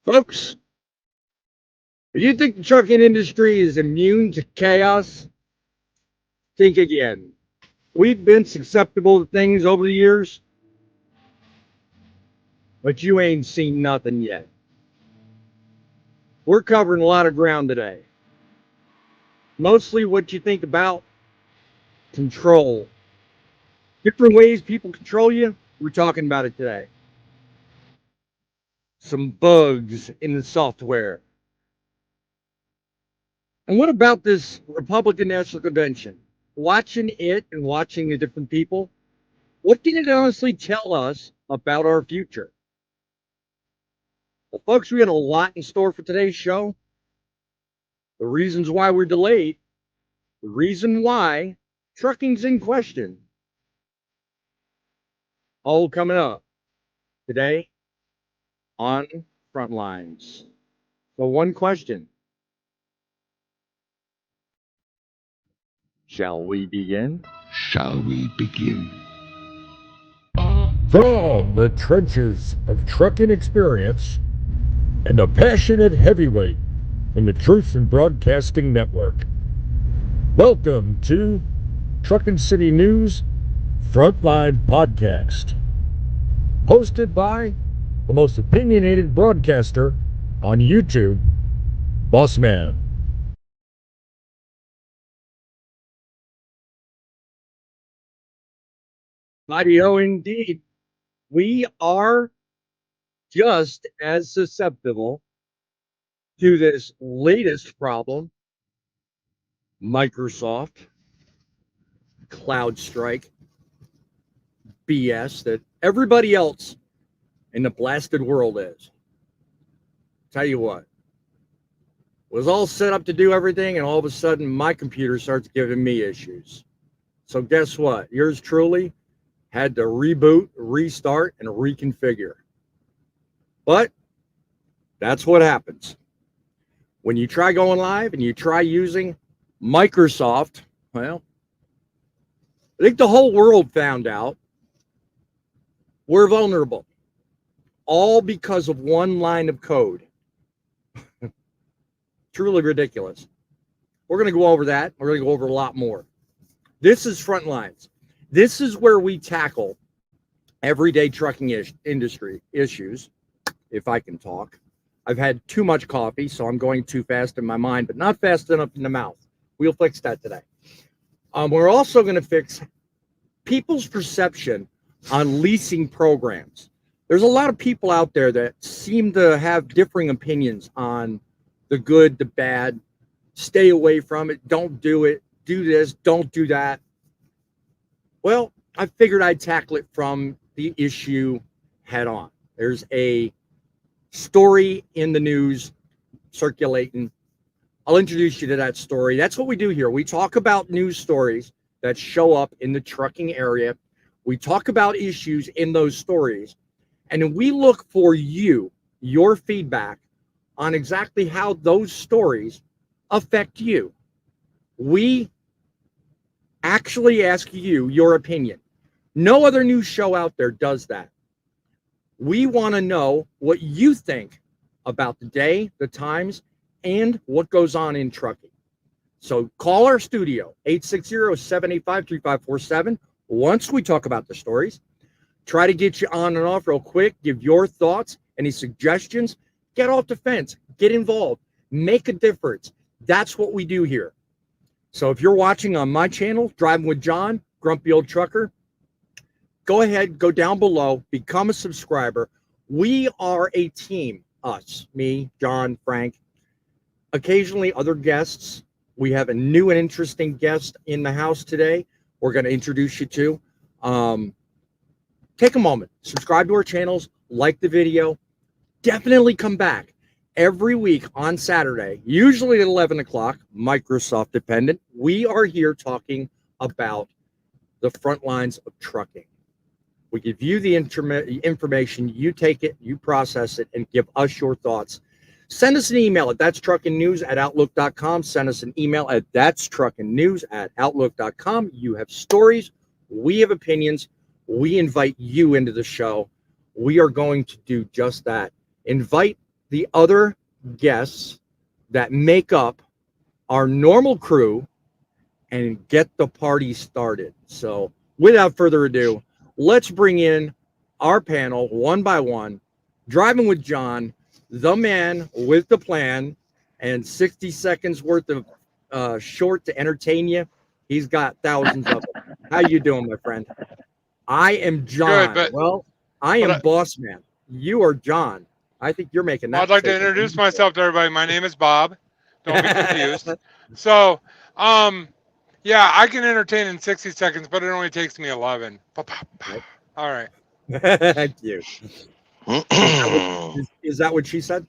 Folks, if you think the trucking industry is immune to chaos, think again. We've been susceptible to things over the years, but you ain't seen nothing yet. We're covering a lot of ground today. Mostly what you think about control. Different ways people control you, we're talking about it today. Some bugs in the software. And what about this Republican National Convention? Watching it and watching the different people, what can it honestly tell us about our future? Well, folks, we got a lot in store for today's show. The reasons why we're delayed, the reason why trucking's in question, all coming up today on Frontlines. So, one question. Shall we begin? Shall we begin? From the trenches of trucking experience and a passionate heavyweight in the Truth and Broadcasting Network. Welcome to Truckin' City News Frontline Podcast, hosted by the most opinionated broadcaster on YouTube, Boss Man. Mighty-O indeed. We are just as susceptible to this latest problem, Microsoft Cloud Strike BS, that everybody else in the blasted world is. Tell you what, was all set up to do everything, and all of a sudden my computer starts giving me issues. So guess what? Yours truly had to reboot, restart, and reconfigure. But that's what happens when you try going live and you try using Microsoft. Well, I think the whole world found out we're vulnerable, all because of one line of code. Truly ridiculous. We're going to go over that. We're going to go over a lot more. This is Frontlines. This is where we tackle everyday trucking industry issues, if I can talk. I've had too much coffee, so I'm going too fast in my mind, but not fast enough in the mouth. We'll fix that today. We're also going to fix people's perception on leasing programs. There's a lot of people out there that seem to have differing opinions on the good, the bad. Stay away from it. Don't do it. Do this. Don't do that. Well, I figured I'd tackle it from the issue head on. There's a story in the news circulating. I'll introduce you to that story. That's what we do here. We talk about news stories that show up in the trucking area. We talk about issues in those stories, and we look for your feedback on exactly how those stories affect you. We actually ask you your opinion. No other news show out there does that. We want to know what you think about the day, the times, and what goes on in trucking. So call our studio, 860-785-3547. Once we talk about the stories, try to get you on and off real quick, give your thoughts, any suggestions, get off the fence, get involved, make a difference. That's what we do here. So if you're watching on my channel, Driving with John, Grumpy Old Trucker, go ahead, go down below, become a subscriber. We are a team, us, me, John, Frank, occasionally other guests. We have a new and interesting guest in the house today we're going to introduce you to. Take a moment, subscribe to our channels, like the video. Definitely come back every week on Saturday, usually at 11 o'clock, Microsoft dependent. We are here talking about the front lines of trucking. We give you the information, you take it, you process it, and give us your thoughts. Send us an email at thatstruckinnews@outlook.com. Send us an email at thatstruckinnews@outlook.com. You have stories, we have opinions. We invite you into the show. We are going to do just that. Invite the other guests that make up our normal crew and get the party started. So without further ado, let's bring in our panel one by one. Driving with John, the man with the plan, and 60 seconds worth of short to entertain you. He's got thousands of them. How you doing, my friend? I am John. Good, I am Boss Man. You are John. I think you're making that. I'd like to introduce myself to everybody. My name is Bob. Don't be confused. So, yeah, I can entertain in 60 seconds, but it only takes me 11. All right. Thank you. Is that what she said?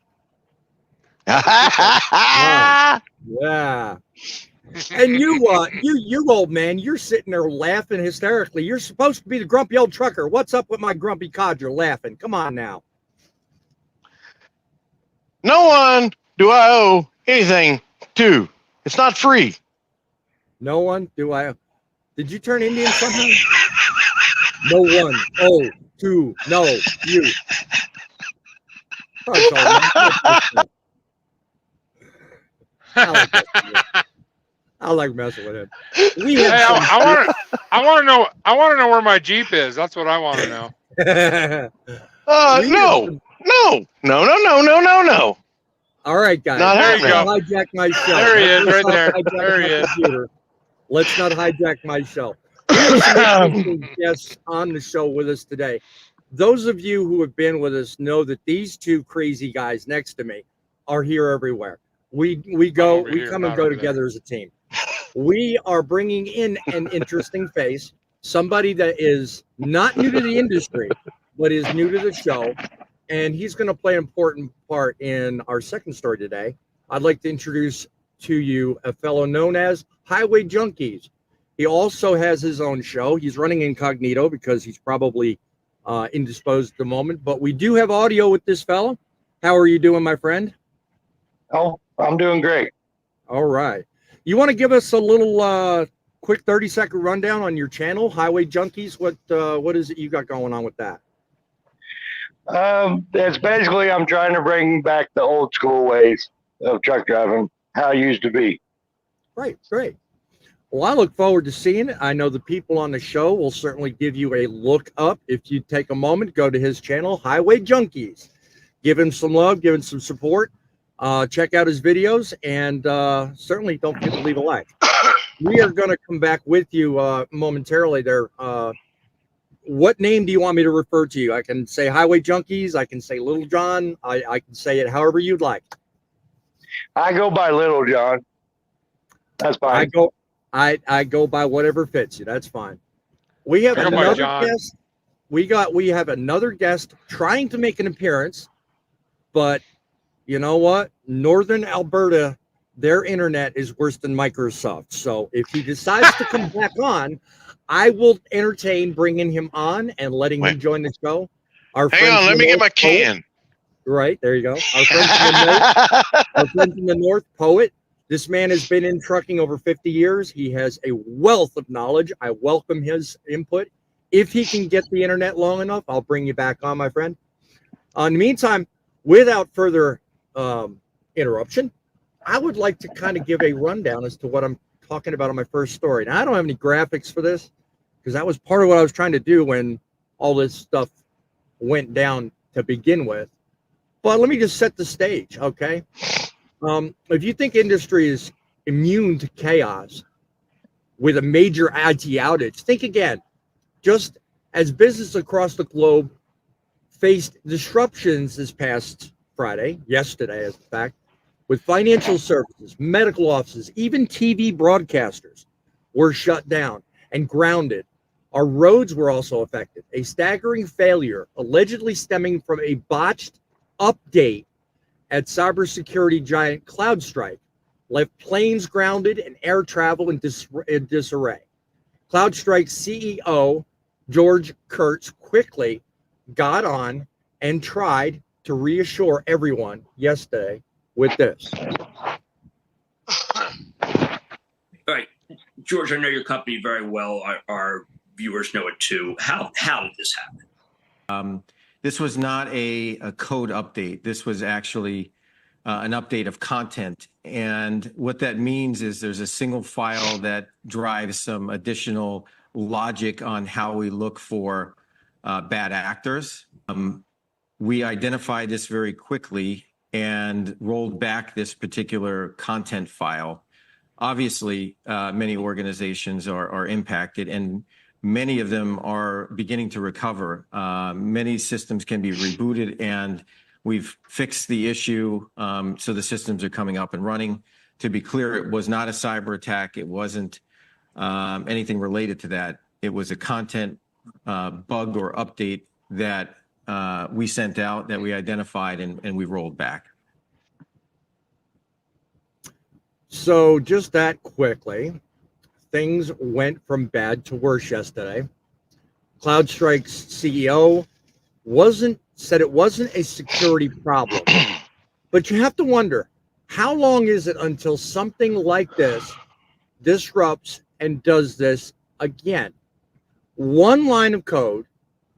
Yeah. And you old man, you're sitting there laughing hysterically. You're supposed to be the grumpy old trucker. What's up with my grumpy codger laughing? Come on now. No one do I owe anything to. It's not free. No one do I. Did you turn Indian somehow? No one. Oh, to no you. I like messing with him. I want to know where my Jeep is. That's what I want to know. No. All right, guys. There you go. Hijack my show. There he is, right there. There he is. Let's not hijack my show. We have some guests on the show with us today. Those of you who have been with us know that these two crazy guys next to me are here everywhere. We come and go together as a team. We are bringing in an interesting face, somebody that is not new to the industry, but is new to the show, and he's going to play an important part in our second story today. I'd like to introduce to you a fellow known as Highway Junkies. He also has his own show. He's running incognito because he's probably indisposed at the moment, but we do have audio with this fellow. How are you doing, my friend? Oh, I'm doing great. All right. You want to give us a little quick 30-second rundown on your channel, Highway Junkies? What is it you got going on with that? It's basically I'm trying to bring back the old school ways of truck driving, how it used to be. Great. Well, I look forward to seeing it. I know the people on the show will certainly give you a look up. If you take a moment, go to his channel, Highway Junkies. Give him some love, give him some support. Check out his videos, and certainly don't forget to leave a like. We are going to come back with you momentarily there. What name do you want me to refer to you? I can say Highway Junkies. I can say Little John. I can say it however you'd like. I go by Little John. That's fine. I go by whatever fits you. That's fine. We have another guest. We have another guest trying to make an appearance, but you know what? Northern Alberta, their internet is worse than Microsoft. So if he decides to come back on, I will entertain bringing him on and letting him join the show. Hang on, let me get my can. Right, there you go. Our friend from the North, Poet. This man has been in trucking over 50 years. He has a wealth of knowledge. I welcome his input. If he can get the internet long enough, I'll bring you back on, my friend. In the meantime, without further interruption, I would like to kind of give a rundown as to what I'm talking about on my first story. Now, I don't have any graphics for this because that was part of what I was trying to do when all this stuff went down to begin with. But let me just set the stage, okay? If you think industry is immune to chaos with a major IT outage, think again. Just as business across the globe faced disruptions this past yesterday as a fact, with financial services, medical offices, even TV broadcasters were shut down and grounded. Our roads were also affected. A staggering failure, allegedly stemming from a botched update at cybersecurity giant CrowdStrike, left planes grounded and air travel in disarray. CrowdStrike's CEO, George Kurtz, quickly got on and tried to reassure everyone yesterday with this. All right, George, I know your company very well. Our viewers know it too. How did this happen? This was not a code update. This was actually an update of content. And what that means is there's a single file that drives some additional logic on how we look for bad actors. We identified this very quickly and rolled back this particular content file. Obviously, many organizations are impacted, and many of them are beginning to recover. Many systems can be rebooted, and we've fixed the issue, so the systems are coming up and running. To be clear, it was not a cyber attack. It wasn't anything related to that. It was a content bug or update that we sent out, that we identified, and we rolled back. So just that quickly, things went from bad to worse yesterday. CloudStrike's CEO said it wasn't a security problem, but you have to wonder, how long is it until something like this disrupts and does this again? One line of code,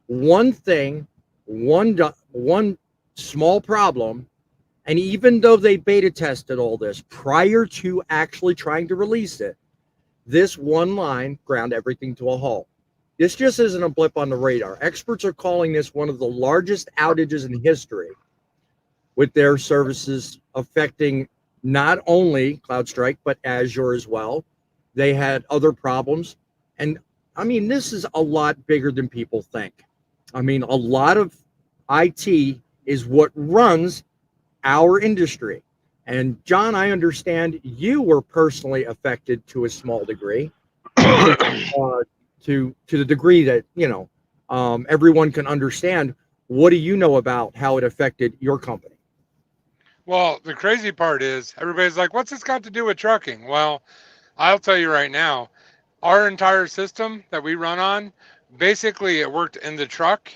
one thing, one small problem. And even though they beta tested all this prior to actually trying to release it, this one line ground everything to a halt. This just isn't a blip on the radar. Experts are calling this one of the largest outages in history, with their services affecting not only CloudStrike, but Azure as well. They had other problems. And I mean, this is a lot bigger than people think. I mean, a lot of IT is what runs our industry. And John, I understand you were personally affected to a small degree, to the degree that, everyone can understand. What do you know about how it affected your company? Well, the crazy part is everybody's like, what's this got to do with trucking? Well, I'll tell you right now, our entire system that we run on, basically it worked in the truck,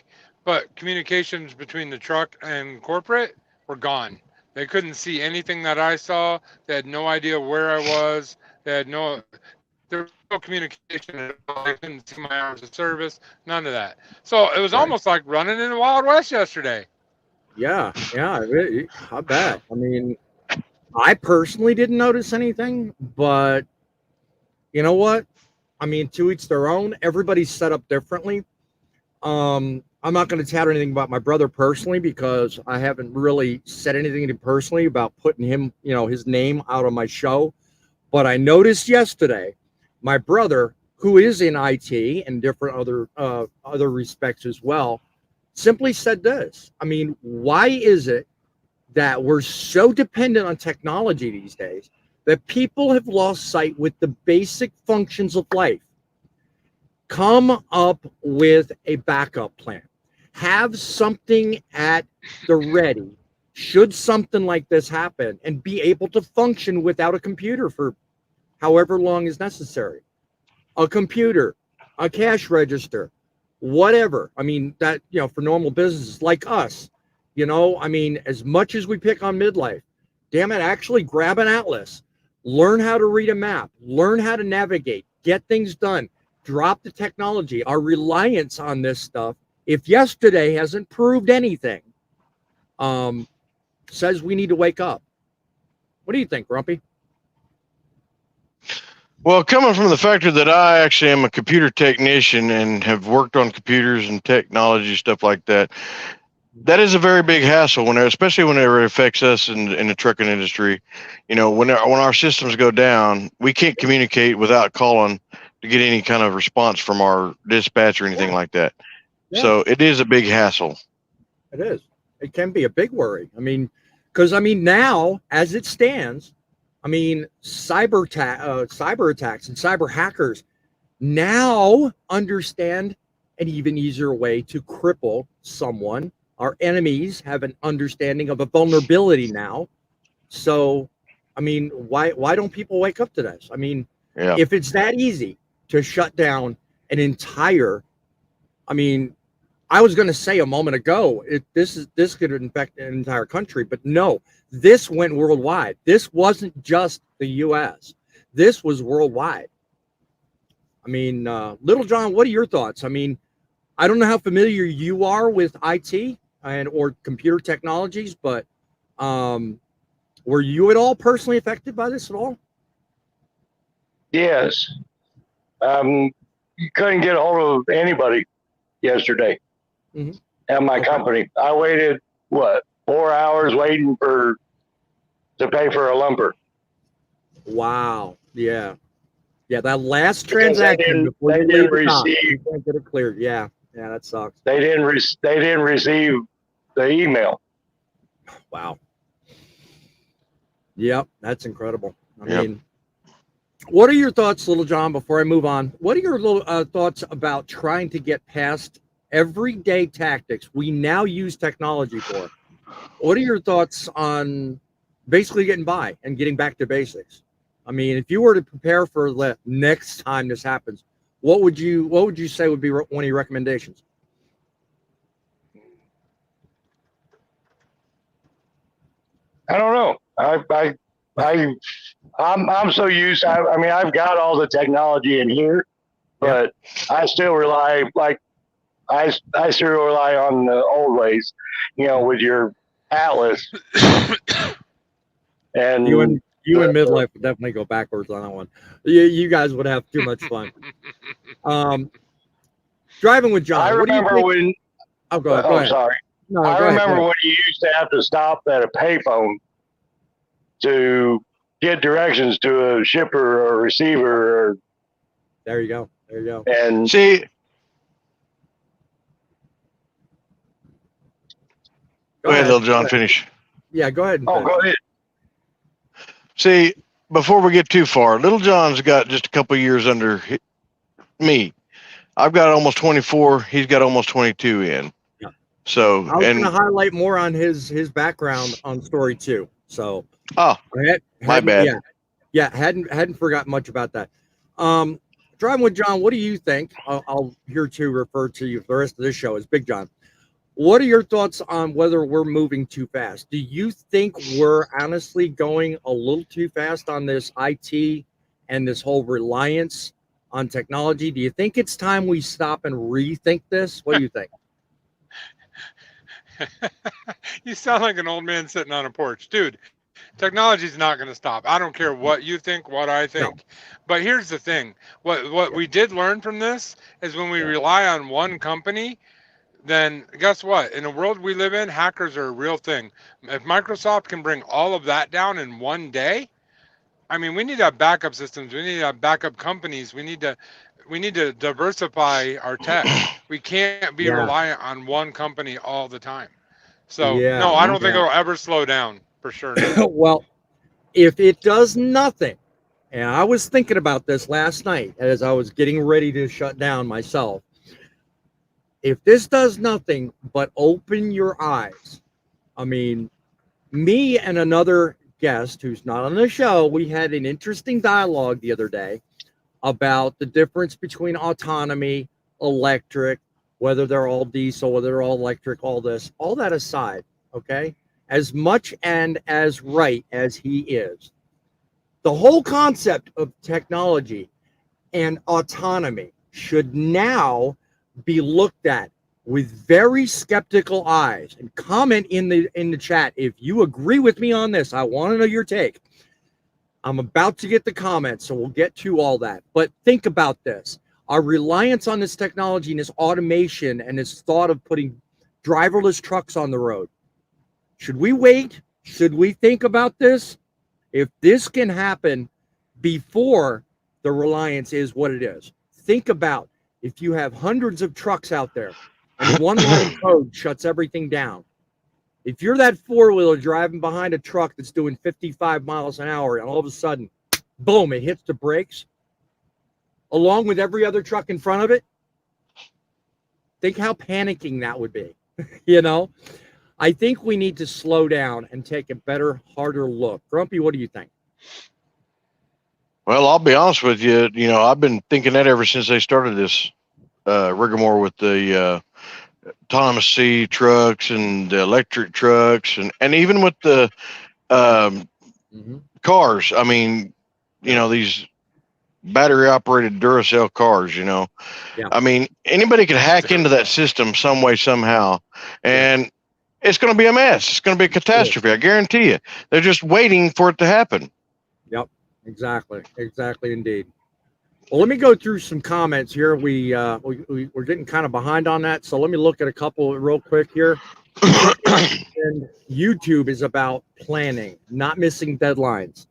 but communications between the truck and corporate were gone. They couldn't see anything that I saw. They had no idea where I was. There was no communication at all. They couldn't see my hours of service, none of that. So it was almost like running in the Wild West yesterday. Yeah, I bet. I mean, I personally didn't notice anything, but you know what? I mean, to each their own. Everybody's set up differently. I'm not going to chat anything about my brother personally, because I haven't really said anything to him personally about putting him, his name out on my show. But I noticed yesterday, my brother, who is in IT and different other respects as well, simply said this. I mean, why is it that we're so dependent on technology these days that people have lost sight with the basic functions of life? Come up with a backup plan. Have something at the ready should something like this happen, and be able to function without a computer for however long is necessary. A computer, a cash register, whatever. I mean, that, for normal businesses like us, I mean, as much as we pick on midlife, damn it, actually grab an atlas, learn how to read a map, learn how to navigate, get things done, drop the technology. Our reliance on this stuff, if yesterday hasn't proved anything, says we need to wake up. What do you think, Grumpy? Well, coming from the factor that I actually am a computer technician and have worked on computers and technology, stuff like that, that is a very big hassle, especially whenever it affects us in the trucking industry. When our systems go down, we can't communicate without calling to get any kind of response from our dispatch or anything like that. Yeah. So it is a big hassle. It is. It can be a big worry. I mean, because now, as it stands, I mean, cyber attacks and cyber hackers now understand an even easier way to cripple someone. Our enemies have an understanding of a vulnerability now. So, I mean, why don't people wake up to this? I mean, if it's that easy to shut down an entire, I mean, I was going to say a moment ago, this could infect an entire country, but no, this went worldwide. This wasn't just the U.S. This was worldwide. I mean, Little John, what are your thoughts? I mean, I don't know how familiar you are with IT and or computer technologies, but were you at all personally affected by this at all? Yes. You couldn't get a hold of anybody yesterday at my company. I waited, 4 hours waiting to pay for a lumper. Wow. Yeah. Yeah. That last Because transaction before they you didn't leave the top, receive, you can't get it cleared. Yeah. Yeah. That sucks. they didn't receive the email. Wow. Yep. That's incredible. I Yep. mean, what are your thoughts, Little John, before I move on? What are your little thoughts about trying to get past everyday tactics we now use technology for? What are your thoughts on basically getting by and getting back to basics? I mean, if you were to prepare for the next time this happens, what would you say would be one of your recommendations? I don't know. I'm so used. I mean, I've got all the technology in here, but I still rely I still rely on the old ways, with your Atlas. And You and midlife would definitely go backwards on that one. You guys would have too much fun. Driving with John. I remember when. Oh, go ahead. Sorry. No, I go remember ahead. when you used to have to stop at a payphone to get directions to a shipper or receiver. There you go. There you go. And See, go ahead, Little John, finish. Yeah, go ahead. Go ahead. See, before we get too far, Little John's got just a couple years under me. I've got almost 24. He's got almost 22 in. Yeah. So, I was going to highlight more on his background on story 2. So, my bad. Yeah, hadn't forgotten much about that. Driving with John, what do you think? I'll here to refer to you for the rest of this show as Big John. What are your thoughts on whether we're moving too fast? Do you think we're honestly going a little too fast on this IT and this whole reliance on technology? Do you think it's time we stop and rethink this? What do you think? You sound like an old man sitting on a porch. Dude, technology's not going to stop. I don't care what you think, what I think. No. But here's the thing. What we did learn from this is when we rely on one company, then guess what? In the world we live in, hackers are a real thing. If Microsoft can bring all of that down in one day, I mean, we need to have backup systems. We need to have backup companies. We need to diversify our tech. We can't be reliant on one company all the time. So no, I don't think it'll ever slow down for sure. Well, if it does nothing, and I was thinking about this last night as I was getting ready to shut down myself. If this does nothing but open your eyes, I mean, me and another guest who's not on the show, we had an interesting dialogue the other day about the difference between autonomy, electric, whether they're all diesel, whether they're all electric, all this, all that aside, okay? As much and as right as he is, the whole concept of technology and autonomy should now be looked at with very skeptical eyes. And comment in the chat if you agree with me on this. I want to know your take. I'm about to get the comments, so we'll get to all that. But think about this. Our reliance on this technology and this automation and this thought of putting driverless trucks on the road. Should we wait? Should we think about this? If this can happen before the reliance is what it is, think about if you have hundreds of trucks out there and one line code shuts everything down. If you're that four-wheeler driving behind a truck that's doing 55 miles an hour and all of a sudden, boom, it hits the brakes, along with every other truck in front of it, think how panicking that would be. You know, I think we need to slow down and take a better, harder look. Grumpy, what do you think? Well, I'll be honest with you. You know, I've been thinking that ever since they started this rigmarole with the autonomous C trucks and the electric trucks and even with the cars. I mean, you know, these battery operated Duracell cars, you know. Yeah. I mean, anybody could hack into that system some way, somehow, and it's going to be a mess. It's going to be a catastrophe. I guarantee you. They're just waiting for it to happen. Yep, exactly indeed. Well, let me go through some comments here. We're getting kind of behind on that, so let me look at a couple real quick here. And YouTube is about planning, not missing deadlines.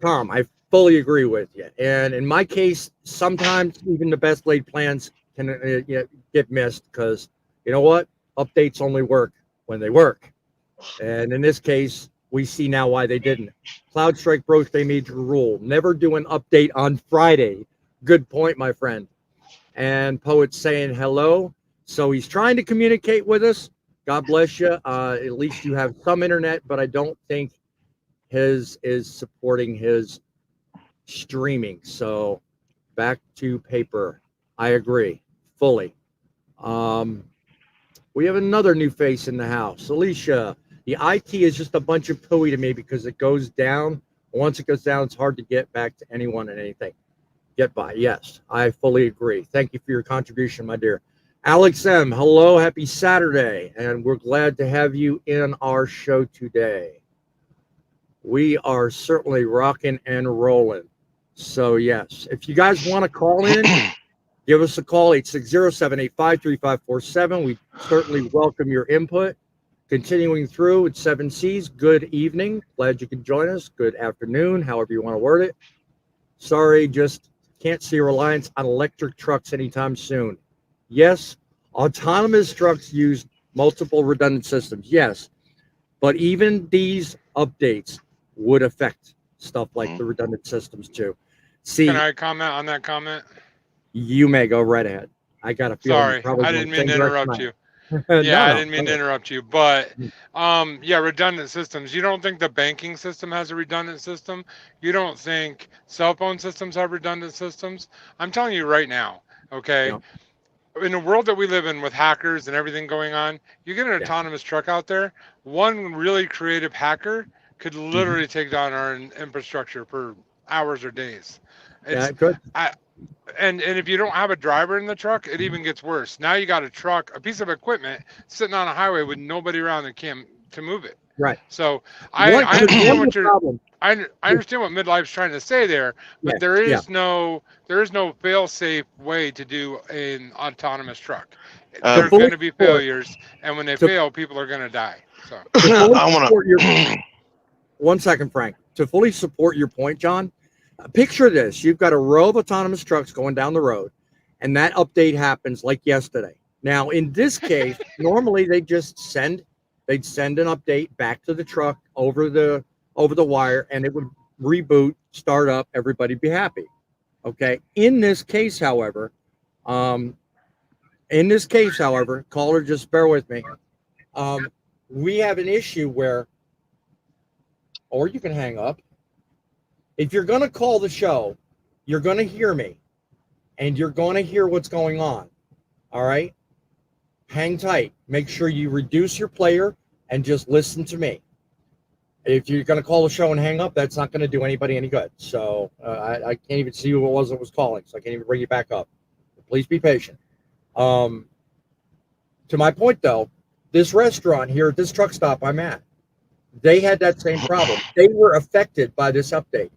Tom, I fully agree with you. And in my case, sometimes even the best laid plans can get missed because you know what? Updates only work when they work. And in this case, we see now why they didn't. CloudStrike broke a major rule. Never do an update on Friday. Good point, my friend. And Poet's saying hello. So he's trying to communicate with us. God bless you. At least you have some internet, but I don't think his is supporting his streaming. So back to paper. I agree fully. We have another new face in the house. Alicia, the IT is just a bunch of pooey to me because it goes down. Once it goes down, it's hard to get back to anyone and anything. Get by. Yes, I fully agree. Thank you for your contribution, my dear. Alex M., hello, happy Saturday, and we're glad to have you in our show today. We are certainly rocking and rolling. So, yes, if you guys want to call in, give us a call, 860-785-3547. We certainly welcome your input. Continuing through with 7Cs, good evening. Glad you could join us. Good afternoon, however you want to word it. Sorry, just can't see a reliance on electric trucks anytime soon. Yes, autonomous trucks use multiple redundant systems. Yes, but even these updates would affect stuff like the redundant systems too. See, Can I comment on that comment? You may go right ahead. I got a feeling. Sorry, I didn't mean to interrupt you. No, Yeah, I didn't mean to interrupt you, but yeah, redundant systems. You don't think the banking system has a redundant system? You don't think cell phone systems have redundant systems? I'm telling you right now, okay? Yeah. In the world that we live in with hackers and everything going on, you get an autonomous truck out there, one really creative hacker could literally take down our infrastructure for hours or days. Yeah, good. And if you don't have a driver in the truck, it even gets worse. Now you got a truck, a piece of equipment sitting on a highway with nobody around that can to move it. Right. So I understand what you're. problem. I understand what Midlife's trying to say there, but there is no fail-safe way to do an autonomous truck. There are going to be failures, and when they fail, people are going to die. So I want to. 1 second, Frank. To fully support your point, John, picture this. You've got a row of autonomous trucks going down the road, and that update happens like yesterday. Now, in this case, normally they'd send an update back to the truck over the wire, and it would reboot, start up, everybody'd be happy. Okay. In this case, however, caller, just bear with me. We have an issue where, or you can hang up. If you're going to call the show, you're going to hear me, and you're going to hear what's going on. All right? Hang tight. Make sure you reduce your player and just listen to me. If you're going to call the show and hang up, that's not going to do anybody any good. So I can't even see who it was that was calling, so I can't even bring you back up. Please be patient. To my point, though, this restaurant here at this truck stop I'm at, they had that same problem. They were affected by this update.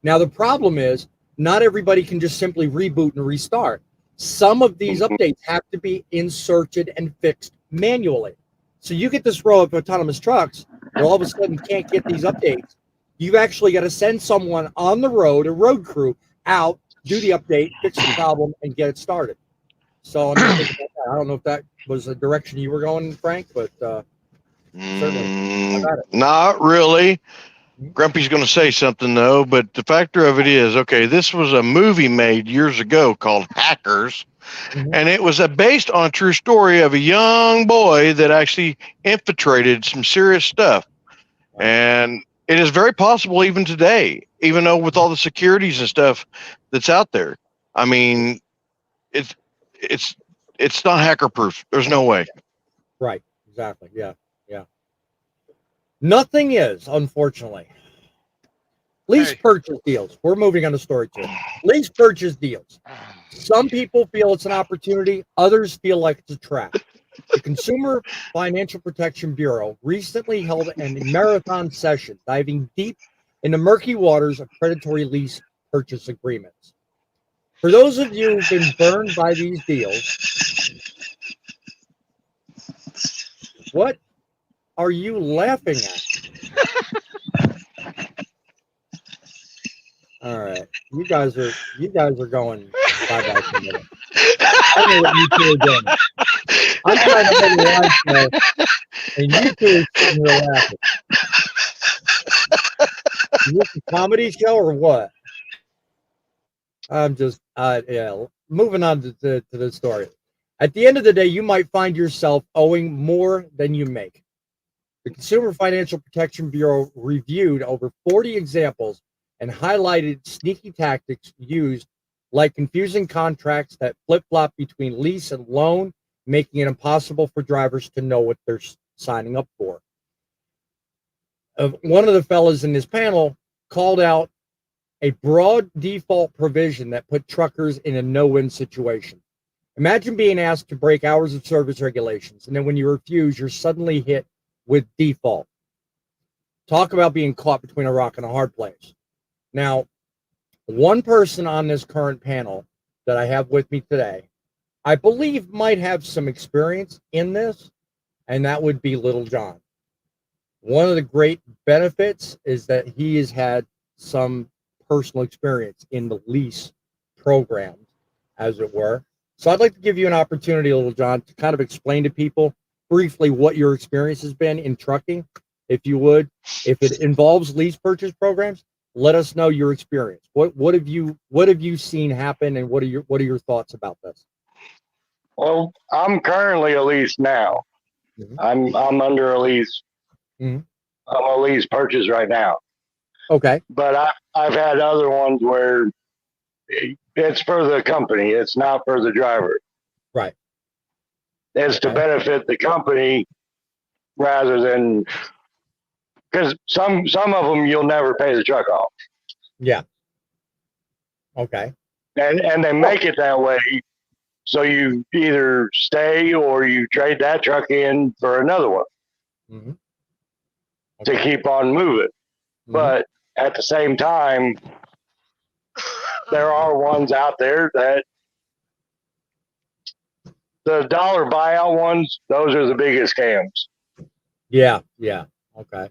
Now, the problem is not everybody can just simply reboot and restart. Some of these updates have to be inserted and fixed manually. So you get this row of autonomous trucks, and all of a sudden can't get these updates. You've actually got to send someone on the road, a road crew, out, do the update, fix the problem, and get it started. So I don't know if that was the direction you were going, Frank, but certainly. Not really. Grumpy's going to say something, though, but the factor of it is, okay, this was a movie made years ago called Hackers, and it was based on a true story of a young boy that actually infiltrated some serious stuff. And it is very possible even today, even though with all the securities and stuff that's out there. I mean, it's not hacker proof. There's no way. Right. Exactly. Yeah. Nothing is, unfortunately. Lease Hey. purchase deals. We're moving on to story 2. Lease purchase deals. Some people feel it's an opportunity. Others feel like it's a trap. The Consumer Financial Protection Bureau recently held a marathon session diving deep into murky waters of predatory lease purchase agreements. For those of you who've been burned by these deals, what are you laughing at? All right, you guys are going bye-bye for a minute. I don't know what you two are doing. I'm trying to hold a live show, and you two are sitting here laughing. Is this a comedy show or what? I'm just, yeah. Moving on to the story. At the end of the day, you might find yourself owing more than you make. The Consumer Financial Protection Bureau reviewed over 40 examples and highlighted sneaky tactics used, like confusing contracts that flip-flop between lease and loan, making it impossible for drivers to know what they're signing up for. One of the fellas in this panel called out a broad default provision that put truckers in a no-win situation. Imagine being asked to break hours of service regulations, and then when you refuse, you're suddenly hit with default. Talk about being caught between a rock and a hard place. Now, one person on this current panel that I have with me today, I believe might have some experience in this, and that would be Little John. One of the great benefits is that he has had some personal experience in the lease program, as it were. So I'd like to give you an opportunity, Little John, to kind of explain to people briefly what your experience has been in trucking, if you would. If it involves lease purchase programs, let us know your experience. What have you seen happen, and what are your thoughts about this? Well, I'm currently a lease now. Mm-hmm. I'm under a lease. Mm-hmm. I'm a lease purchase right now. Okay. But I've had other ones where it's for the company. It's not for the driver. Right. It's to benefit the company rather than, because some of them you'll never pay the truck off. Yeah. Okay. And they make it that way, so you either stay or you trade that truck in for another one. Mm-hmm. To keep on moving. Mm-hmm. But at the same time, there are ones out there that the dollar buyout ones, those are the biggest scams. Yeah. Okay.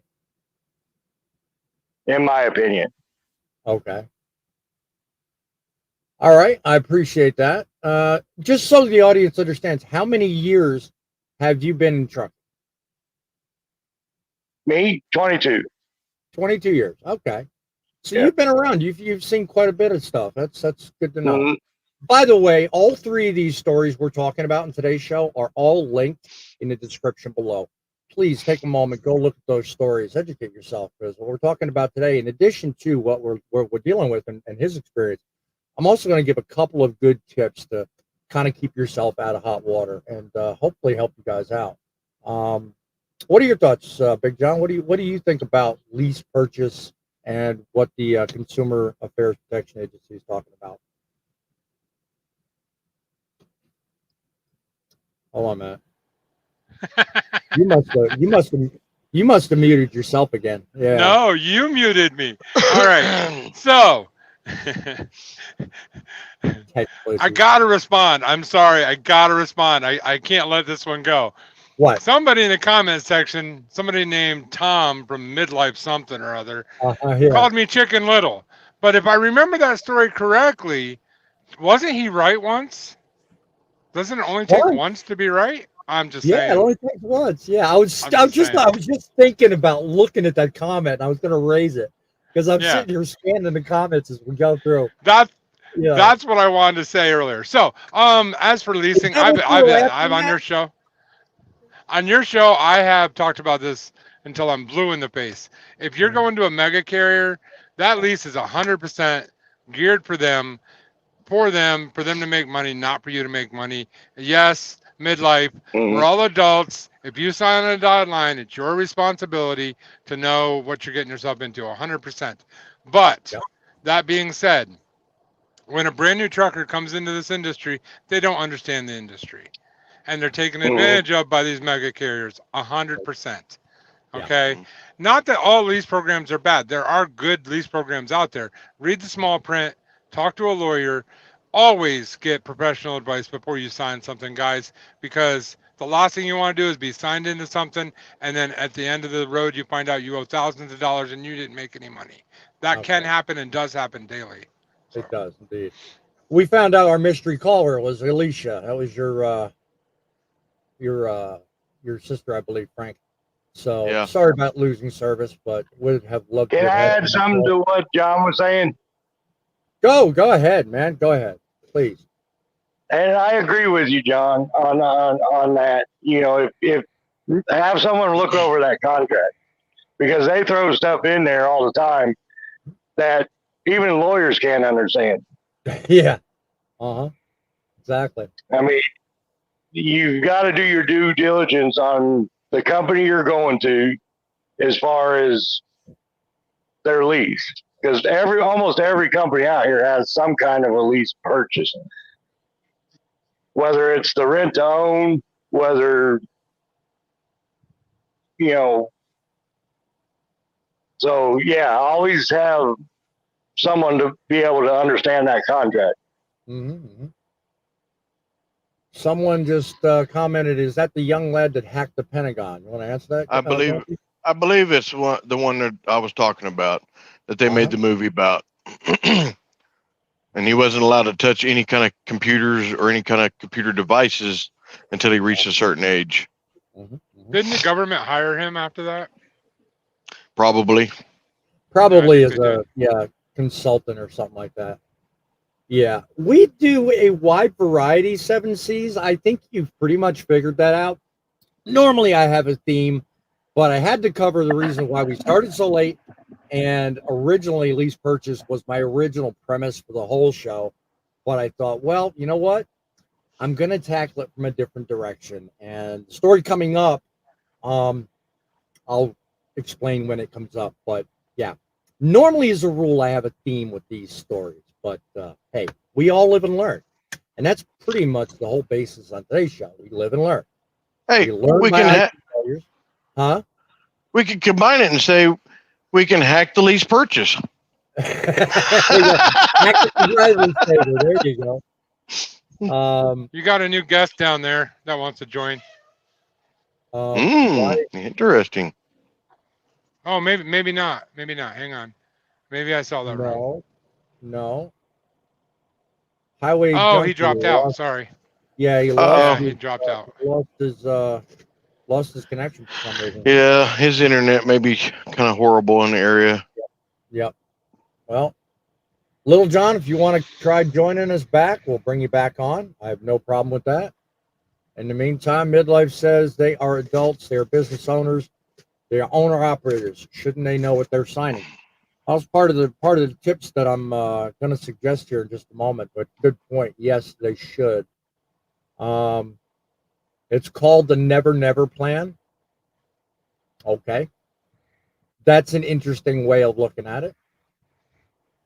In my opinion. Okay. All right. I appreciate that. Just so the audience understands, how many years have you been in trucking? Me, 22. 22 years. Okay. So you've been around. You've seen quite a bit of stuff. That's good to know. Mm-hmm. By the way, all three of these stories we're talking about in today's show are all linked in the description below. Please take a moment, go look at those stories, educate yourself, because what we're talking about today, in addition to what we're dealing with and his experience, I'm also going to give a couple of good tips to kind of keep yourself out of hot water and hopefully help you guys out. What are your thoughts, Big John? What do you think about lease purchase and what the Consumer Affairs Protection Agency is talking about? Hold on, man. You must have muted yourself again. Yeah. No, you muted me. All right. So I gotta respond. I'm sorry. I gotta respond. I can't let this one go. What? Somebody in the comment section, somebody named Tom from Midlife something or other, called me Chicken Little. But if I remember that story correctly, wasn't he right once? Doesn't it only take once to be right? I'm just saying. Yeah, it only takes once. Yeah, I was just thinking about looking at that comment. And I was going to raise it because I'm sitting here scanning the comments as we go through. That's what I wanted to say earlier. So, as for leasing, I've on your show. On your show, I have talked about this until I'm blue in the face. If you're going to a mega carrier, that lease is 100% geared for them to make money, not for you to make money. Yes, midlife, we're all adults. If you sign on a dotted line, it's your responsibility to know what you're getting yourself into, 100%. But Yep. that being said, when a brand new trucker comes into this industry, they don't understand the industry, and they're taken advantage of by these mega carriers 100%. Yeah. Okay. Not that all lease programs are bad. There are good lease programs out there. Read the small print, talk to a lawyer, always get professional advice before you sign something, guys, because the last thing you want to do is be signed into something and then at the end of the road you find out you owe thousands of dollars and you didn't make any money. That can Okay. happen and does happen daily. It does indeed. We found out our mystery caller was Alicia. That was your sister, I believe, Frank. So Yeah. sorry about losing service, but would have loved to Can I have had add something to what John was saying? Go ahead, man. Go ahead, please. And I agree with you, John, on that. You know, if have someone look over that contract, because they throw stuff in there all the time that even lawyers can't understand. Yeah. Exactly. I mean, you've got to do your due diligence on the company you're going to as far as their lease, because almost every company out here has some kind of a lease purchase, whether it's the rent to own, whether, you know. So yeah, always have someone to be able to understand that contract. Mm-hmm. Someone just commented, "Is that the young lad that hacked the Pentagon?" You want to answer that? I believe it's the one that I was talking about that they made the movie about. And he wasn't allowed to touch any kind of computers or any kind of computer devices until he reached a certain age. Didn't the government hire him after that? Probably as a consultant or something like that. Yeah, we do a wide variety 7Cs. I think you've pretty much figured that out. Normally I have a theme, but I had to cover the reason why we started so late. And originally lease purchase was my original premise for the whole show. But I thought, well, you know what? I'm going to tackle it from a different direction. And the story coming up, I'll explain when it comes up. But yeah, normally as a rule, I have a theme with these stories. But hey, we all live and learn. And that's pretty much the whole basis on today's show. We live and learn. Hey, we can we can combine it and say we can hack the lease purchase. There you go. You got a new guest down there that wants to join. Interesting. Oh, maybe not. Maybe not. Hang on. Maybe I saw that wrong. No. Highway. Oh, he dropped out. Sorry. Yeah, he dropped out. Lost his connection for some reason. Yeah, his internet may be kind of horrible in the area. Yep. Well, Little John, if you want to try joining us back, we'll bring you back on. I have no problem with that. In the meantime, Midlife says they are adults, they are business owners, they are owner operators. Shouldn't they know what they're signing? That was part of the tips that I'm going to suggest here in just a moment. But good point. Yes, they should. It's called the Never Never Plan. Okay. That's an interesting way of looking at it.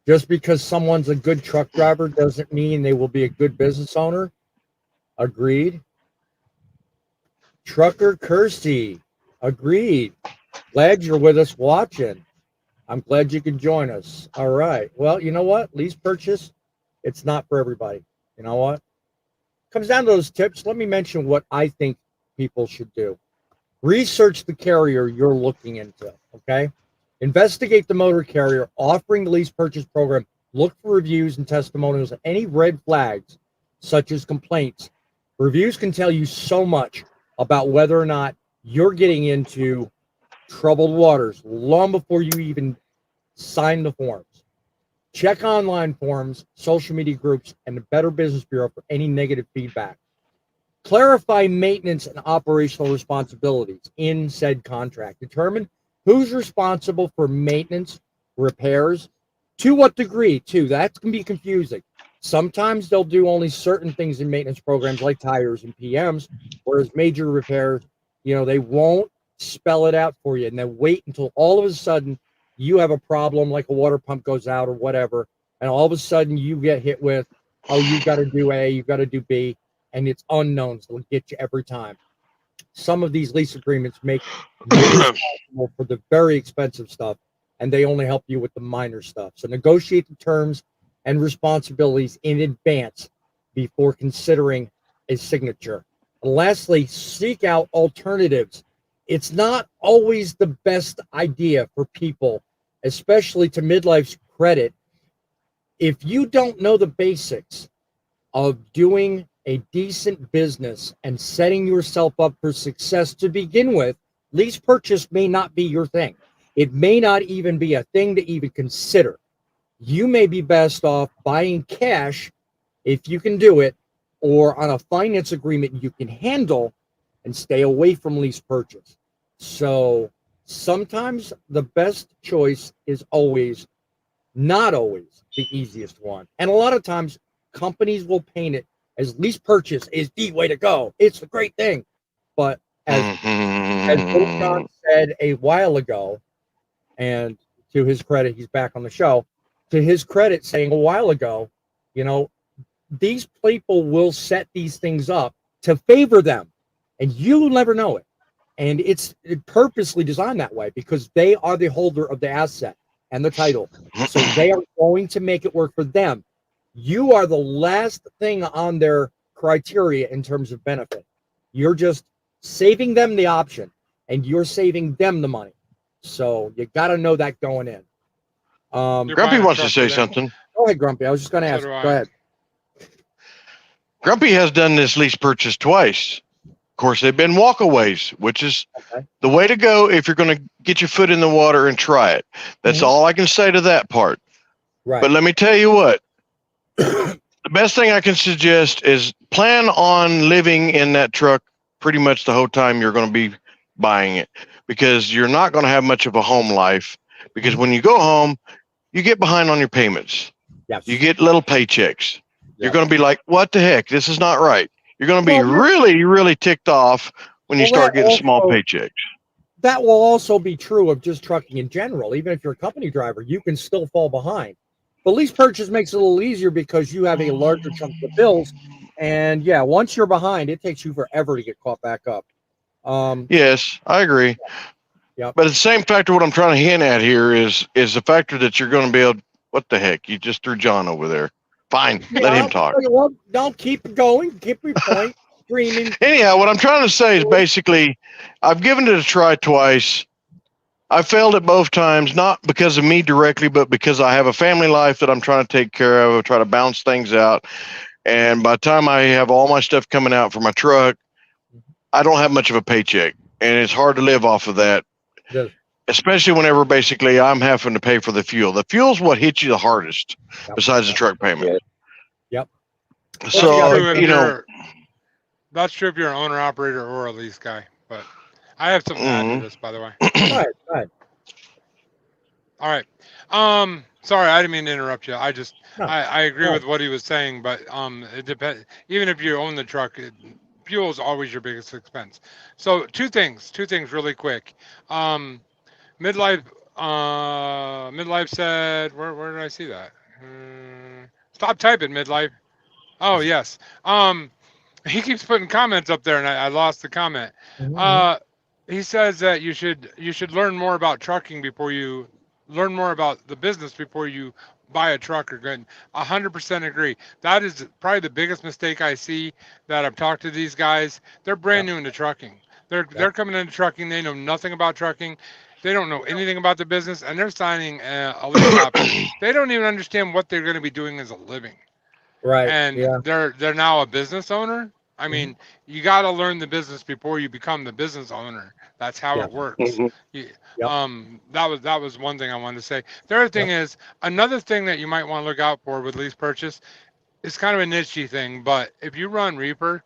Just because someone's a good truck driver doesn't mean they will be a good business owner. Agreed. Trucker Kirsty. Agreed. Glad you're with us watching. I'm glad you can join us. All right. Well, you know what? Lease purchase, it's not for everybody. You know what? Comes down to those tips. Let me mention what I think people should do. Research the carrier you're looking into, okay? Investigate the motor carrier offering the lease purchase program. Look for reviews and testimonials and any red flags, such as complaints. Reviews can tell you so much about whether or not you're getting into troubled waters long before you even sign the forms. Check online forums, social media groups, and the Better Business Bureau for any negative feedback. Clarify maintenance and operational responsibilities in said contract. Determine who's responsible for maintenance, repairs, to what degree, too. That can be confusing. Sometimes they'll do only certain things in maintenance programs like tires and PMs, whereas major repairs, they won't spell it out for you. And then wait until all of a sudden you have a problem like a water pump goes out or whatever, and all of a sudden you get hit with, oh, you got to do A, you got to do B, and it's unknowns that will get you every time. Some of these lease agreements make you responsible for the very expensive stuff, and they only help you with the minor stuff. So negotiate the terms and responsibilities in advance before considering a signature. And lastly, seek out alternatives. It's not always the best idea for people, especially to midlife's credit. If you don't know the basics of doing a decent business and setting yourself up for success to begin with, lease purchase may not be your thing. It may not even be a thing to even consider. You may be best off buying cash if you can do it, or on a finance agreement you can handle, and stay away from lease purchase. So sometimes the best choice is always, not always, the easiest one. And a lot of times companies will paint it as lease purchase is the way to go. It's a great thing. But as John said a while ago, and to his credit, he's back on the show, to his credit, saying a while ago, you know, these people will set these things up to favor them, and you'll never know it. And it's purposely designed that way because they are the holder of the asset and the title. So they are going to make it work for them. You are the last thing on their criteria in terms of benefit. You're just saving them the option, and you're saving them the money. So you got to know that going in. Grumpy wants to say something. Go ahead, Grumpy. I was just going to ask. Go ahead. Grumpy has done this lease purchase twice. Of course, they've been walkaways, which is the way to go if you're going to get your foot in the water and try it. That's all I can say to that part. Right. But let me tell you what. The best thing I can suggest is plan on living in that truck pretty much the whole time you're going to be buying it, because you're not going to have much of a home life, because when you go home, you get behind on your payments. Yes. You get little paychecks. You're going to be like, what the heck? This is not right. You're going to be really, really ticked off when you start getting small paychecks. That will also be true of just trucking in general. Even if you're a company driver, you can still fall behind. But lease purchase makes it a little easier because you have a larger chunk of bills. And yeah, once you're behind, it takes you forever to get caught back up. Yes, I agree. Yeah. But the same factor, what I'm trying to hint at here is the factor that you're going to be able, what the heck? You just threw John over there. Fine, let him talk. Well, don't keep going. Keep your point. Dreaming. Anyhow, what I'm trying to say is basically, I've given it a try twice. I failed it both times, not because of me directly, but because I have a family life that I'm trying to take care of. I try to balance things out. And by the time I have all my stuff coming out for my truck, I don't have much of a paycheck. And it's hard to live off of that, especially whenever basically I'm having to pay for the fuel. The fuel's what hits you the hardest, besides the truck payment. Yep. So, you know. That's true if you're an owner, operator, or a lease guy. But I have something to add to this, by the way. Go ahead. All right. Sorry, I didn't mean to interrupt you. I agree with what he was saying, but it depends. Even if you own the truck, fuel is always your biggest expense. So two things really quick. Midlife said, where did I see that? Stop typing, Midlife. Oh yes. He keeps putting comments up there, and I lost the comment. He says that you should learn more about trucking before you learn more about the business before you buy a truck or good. 100% agree. That is probably the biggest mistake I see that I've talked to these guys. They're brand new into trucking. They're coming into trucking. They know nothing about trucking. They don't know anything about the business, and they're signing a lease option. They don't even understand what they're going to be doing as a living. Right. And they're now a business owner. I mean, you got to learn the business before you become the business owner. That's how it works. That was one thing I wanted to say. The other thing is, another thing that you might want to look out for with lease purchase is kind of a niche-y thing, but if you run Reaper,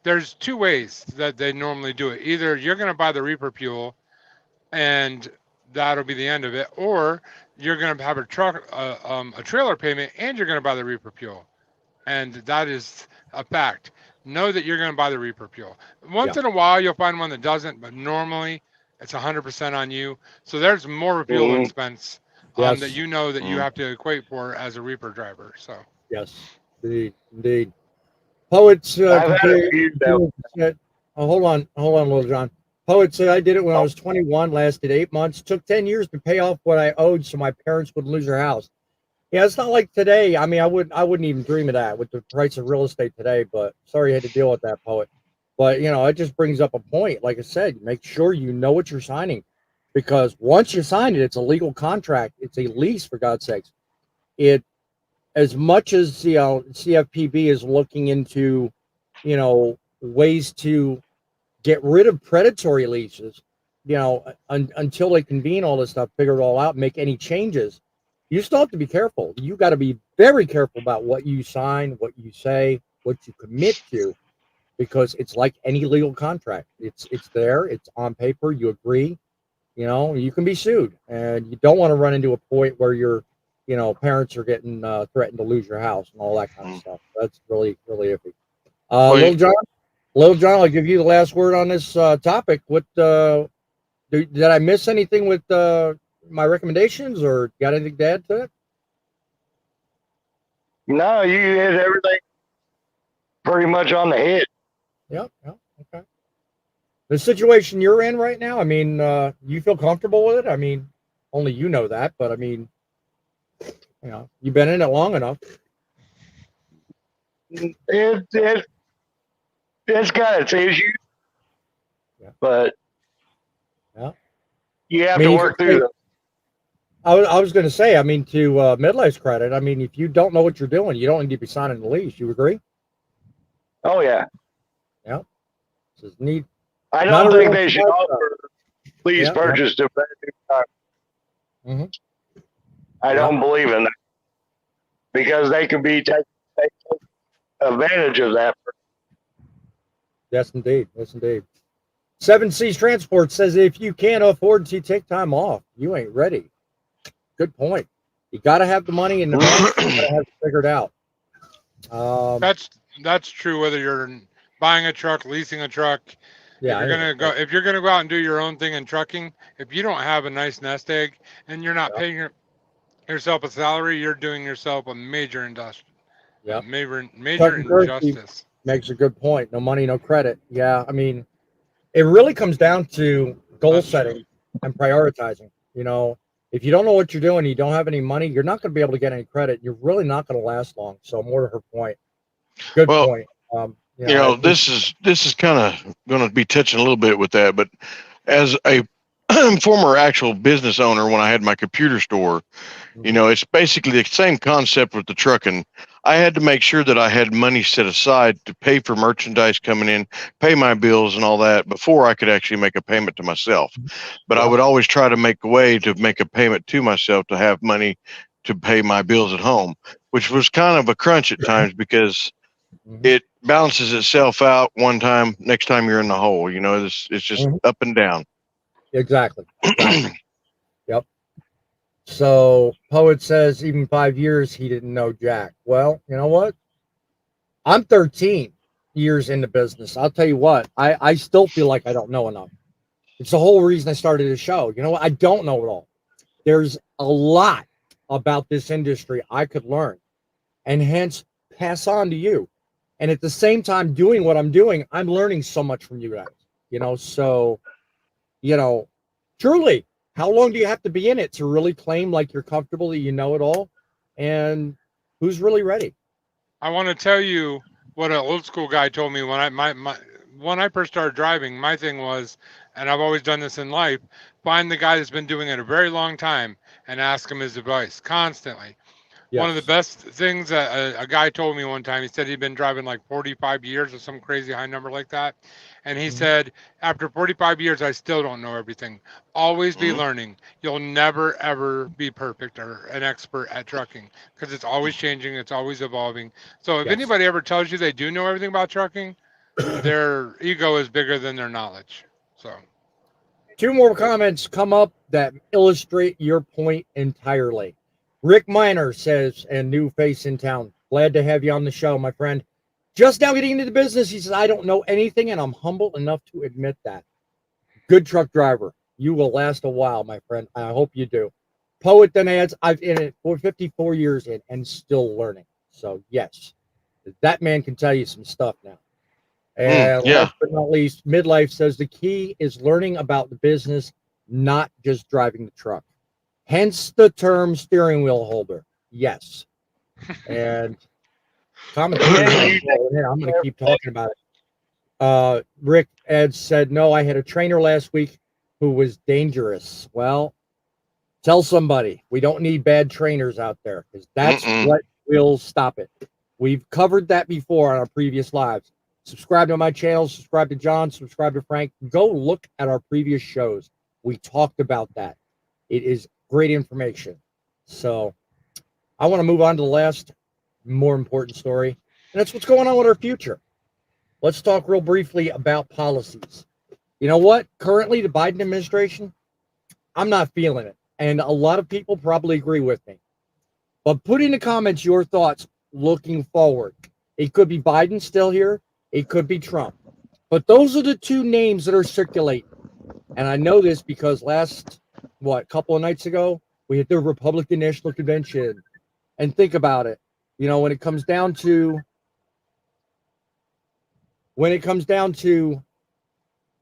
there's two ways that they normally do it. Either you're going to buy the Reaper fuel and that'll be the end of it, or you're going to have a trailer payment and you're going to buy the Reaper fuel. And that is a fact. Know that you're going to buy the Reaper fuel. Once in a while, you'll find one that doesn't, but normally It's 100% on you. So there's more fuel Mhm. expense Yes. that you know that you Mm. have to equate for as a reaper driver. So Yes, indeed, indeed. Poets I've had a few that. said, oh, hold on, Little John. Poet said, I did it when I was 21, lasted 8 months, took 10 years to pay off what I owed so my parents wouldn't lose their house. Yeah, it's not like today. I mean, I wouldn't even dream of that with the price of real estate today, but sorry you had to deal with that, Poet. But you know, it just brings up a point. Like I said, make sure you know what you're signing, because once you sign it, it's a legal contract. It's a lease, for God's sakes. It, as much as CFPB is looking into, ways to get rid of predatory leases, until they convene all this stuff, figure it all out, make any changes, you still have to be careful. You got to be very careful about what you sign, what you say, what you commit to, because it's like any legal contract. It's there, it's on paper, you agree, you can be sued, and you don't want to run into a point where your parents are getting threatened to lose your house and all that kind of stuff. That's really, really iffy. Well, Little John, I'll give you the last word on this topic. What did I miss anything with my recommendations, or got anything to add to it? No, you hit everything pretty much on the head. Yeah, okay. The situation you're in right now, I mean, you feel comfortable with it? I mean, only you know that, but I mean, you've been in it long enough. It's got its issues, but you have to work through them. I was going to say, I mean, to Midlife's credit, I mean, if you don't know what you're doing, you don't need to be signing the lease. You agree? Oh yeah. Yeah. This is neat. I don't think they should offer lease purchase to brand new cars. Mm-hmm. I don't believe in that, because they could be taking advantage of that. Yes, indeed. Yes, indeed. 7C's Transport says, if you can't afford to take time off, you ain't ready. Good point. You got to have the money in the bank. You got to have it figured out. that's true whether you're buying a truck, leasing a truck. Yeah, if you're gonna go out and do your own thing in trucking, if you don't have a nice nest egg and you're not paying yourself a salary, you're doing yourself a major injustice. Makes a good point. No money, no credit. Yeah, I mean, it really comes down to goal setting and prioritizing. If you don't know what you're doing, you don't have any money, you're not going to be able to get any credit. You're really not going to last long. So more to her point. Good point. This is kind of going to be touching a little bit with that, but as a former actual business owner, when I had my computer store, it's basically the same concept with the trucking. I had to make sure that I had money set aside to pay for merchandise coming in, pay my bills and all that before I could actually make a payment to myself. But I would always try to make a way to make a payment to myself to have money to pay my bills at home, which was kind of a crunch at times because it balances itself out one time. Next time you're in the hole, it's just up and down. Exactly. Yep. So Poet says even 5 years he didn't know jack. Well, you know what? I'm 13 years in the business. I'll tell you what, I still feel like I don't know enough. It's the whole reason I started the show. You know what? I don't know it all. There's a lot about this industry I could learn and hence pass on to you. And at the same time, doing what I'm doing, I'm learning so much from you guys, so, truly, how long do you have to be in it to really claim like you're comfortable that you know it all? And who's really ready? I want to tell you what an old school guy told me when I first started driving. My thing was, and I've always done this in life, find the guy that's been doing it a very long time and ask him his advice constantly. Yes. One of the best things that a guy told me one time, he said he'd been driving like 45 years or some crazy high number like that. And he said, after 45 years, I still don't know everything. Always be learning. You'll never, ever be perfect or an expert at trucking because it's always changing. It's always evolving. So if anybody ever tells you they do know everything about trucking, their ego is bigger than their knowledge. So 2 more comments come up that illustrate your point entirely. Rick Miner says, and new face in town, glad to have you on the show, my friend. Just now getting into the business, he says, I don't know anything, and I'm humble enough to admit that. Good truck driver. You will last a while, my friend. I hope you do. Poet then adds, I've in it for 54 years in and still learning. So yes, that man can tell you some stuff now. And yeah. last but not least, Midlife says the key is learning about the business, not just driving the truck. Hence the term steering wheel holder. Yes. And comment Hey, section. you I'm going to keep talking about it. Rick Ed said, no, I had a trainer last week who was dangerous. Well, tell somebody. We don't need bad trainers out there because that's what will stop it. We've covered that before on our previous lives. Subscribe to my channel, subscribe to John, subscribe to Frank. Go look at our previous shows. We talked about that. It is great information. So I want to move on to the last, more important story, and that's what's going on with our future. Let's talk real briefly about policies. You know what? Currently, the Biden administration, I'm not feeling it. And a lot of people probably agree with me. But put in the comments your thoughts looking forward. It could be Biden still here. It could be Trump. But those are the two names that are circulating. And I know this because couple of nights ago, we had the Republican National Convention. And think about it. When it comes down to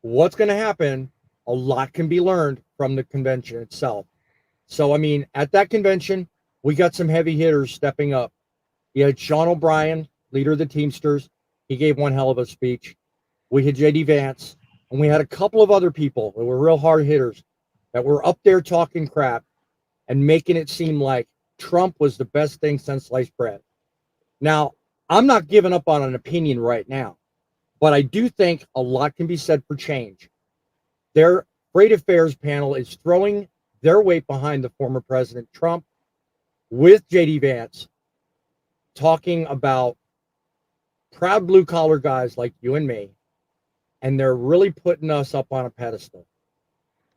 what's going to happen, a lot can be learned from the convention itself. So, at that convention, we got some heavy hitters stepping up. You had Sean O'Brien, leader of the Teamsters. He gave one hell of a speech. We had J.D. Vance, and we had a couple of other people that were real hard hitters that were up there talking crap and making it seem like Trump was the best thing since sliced bread. Now, I'm not giving up on an opinion right now, but I do think a lot can be said for change. Their Freight Affairs panel is throwing their weight behind the former President Trump with J.D. Vance talking about proud blue-collar guys like you and me, and they're really putting us up on a pedestal.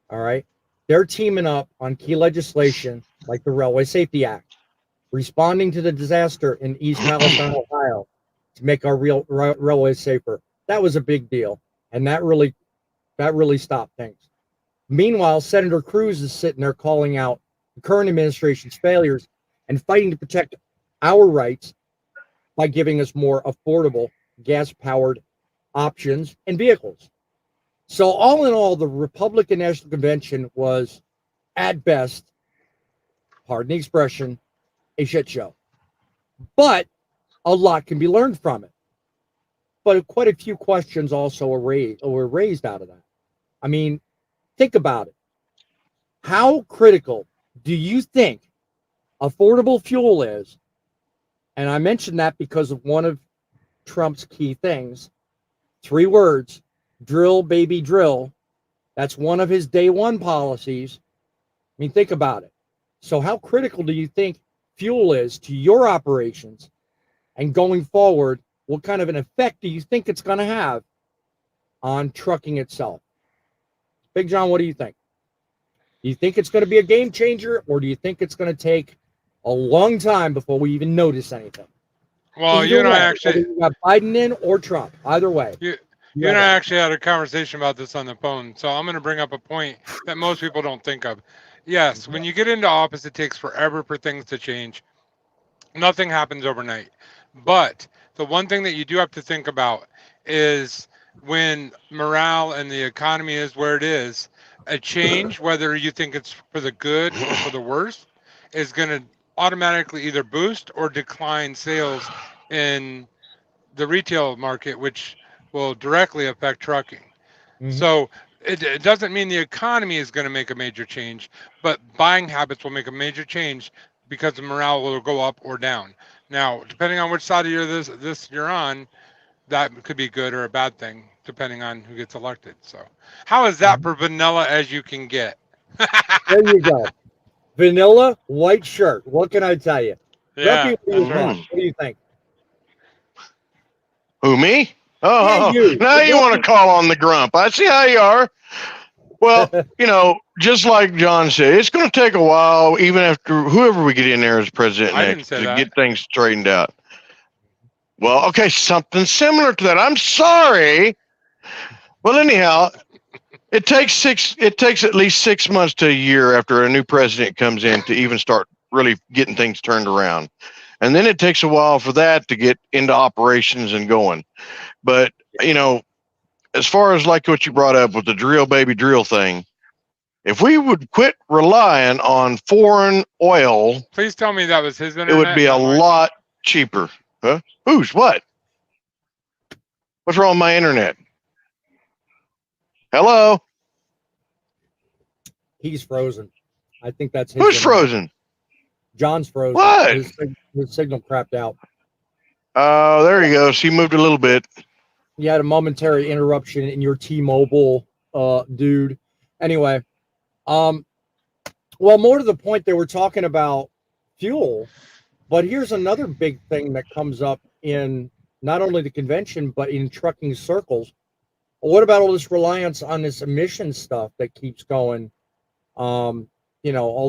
All right? They're teaming up on key legislation like the Railway Safety Act, responding to the disaster in East Palestine, Ohio, to make our railways safer. That was a big deal, and that really stopped things. Meanwhile, Senator Cruz is sitting there calling out the current administration's failures and fighting to protect our rights by giving us more affordable gas-powered options and vehicles. So all in all, the Republican National Convention was, at best, pardon the expression, a shit show. But a lot can be learned from it. But quite a few questions also were raised out of that. Think about it. How critical do you think affordable fuel is? And I mentioned that because of one of Trump's key things. 3 words, drill, baby, drill. That's one of his day one policies. Think about it. So how critical do you think fuel is to your operations? And going forward, what kind of an effect do you think it's going to have on trucking itself? Big John, what do you think? Do you think it's going to be a game changer, or do you think it's going to take a long time before we even notice anything? Well, you and I actually got Biden in or Trump, either way. You and I actually had a conversation about this on the phone, so I'm going to bring up a point that most people don't think of. Yes, when you get into office, it takes forever for things to change. Nothing happens overnight. But the one thing that you do have to think about is when morale and the economy is where it is, a change, whether you think it's for the good or for the worse, is going to automatically either boost or decline sales in the retail market, which will directly affect trucking. So it doesn't mean the economy is going to make a major change, but buying habits will make a major change because the morale will go up or down. Now, depending on which side of this you're on, that could be good or a bad thing, depending on who gets elected. So how is that for vanilla as you can get? There you go. Vanilla, white shirt. What can I tell you? Yeah, what do you think? Who, me? Oh, yeah, you. Now you want to call on the grump. I see how you are. Well, just like John said, it's going to take a while, even after whoever we get in there as president next, to get things straightened out. Well, okay, something similar to that. I'm sorry. Well, anyhow, It takes at least 6 months to a year after a new president comes in to even start really getting things turned around. And then it takes a while for that to get into operations and going. But, as far as like what you brought up with the drill baby drill thing, if we would quit relying on foreign oil, Please tell me that was his internet. it would be a lot cheaper. Huh? Who's what? What's wrong with my internet? Hello? He's frozen. I think that's his. Who's internet. frozen? John's frozen. What? His signal crapped out. Oh, there you go. She moved a little bit. You had a momentary interruption in your T-Mobile, dude. Anyway, well, more to the point, they were talking about fuel, but here's another big thing that comes up in not only the convention, but in trucking circles. What about all this reliance on this emission stuff that keeps going? All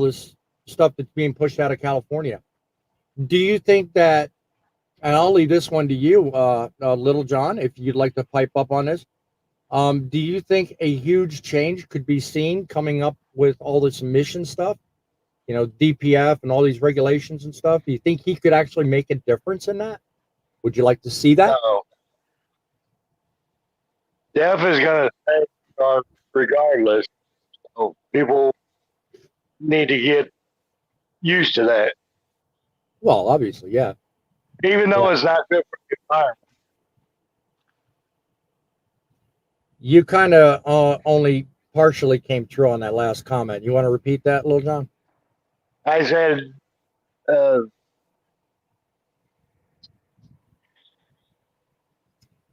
this stuff that's being pushed out of California. Do you think that, and I'll leave this one to you, Little John, if you'd like to pipe up on this. Do you think a huge change could be seen coming up with all this emission stuff? DPF and all these regulations and stuff. Do you think he could actually make a difference in that? Would you like to see that? No. DEF is going to stay on regardless. So people need to get used to that. Well, obviously, yeah. Even though it's not good for the environment. You kind of only partially came through on that last comment. You want to repeat that, Lil John? I said,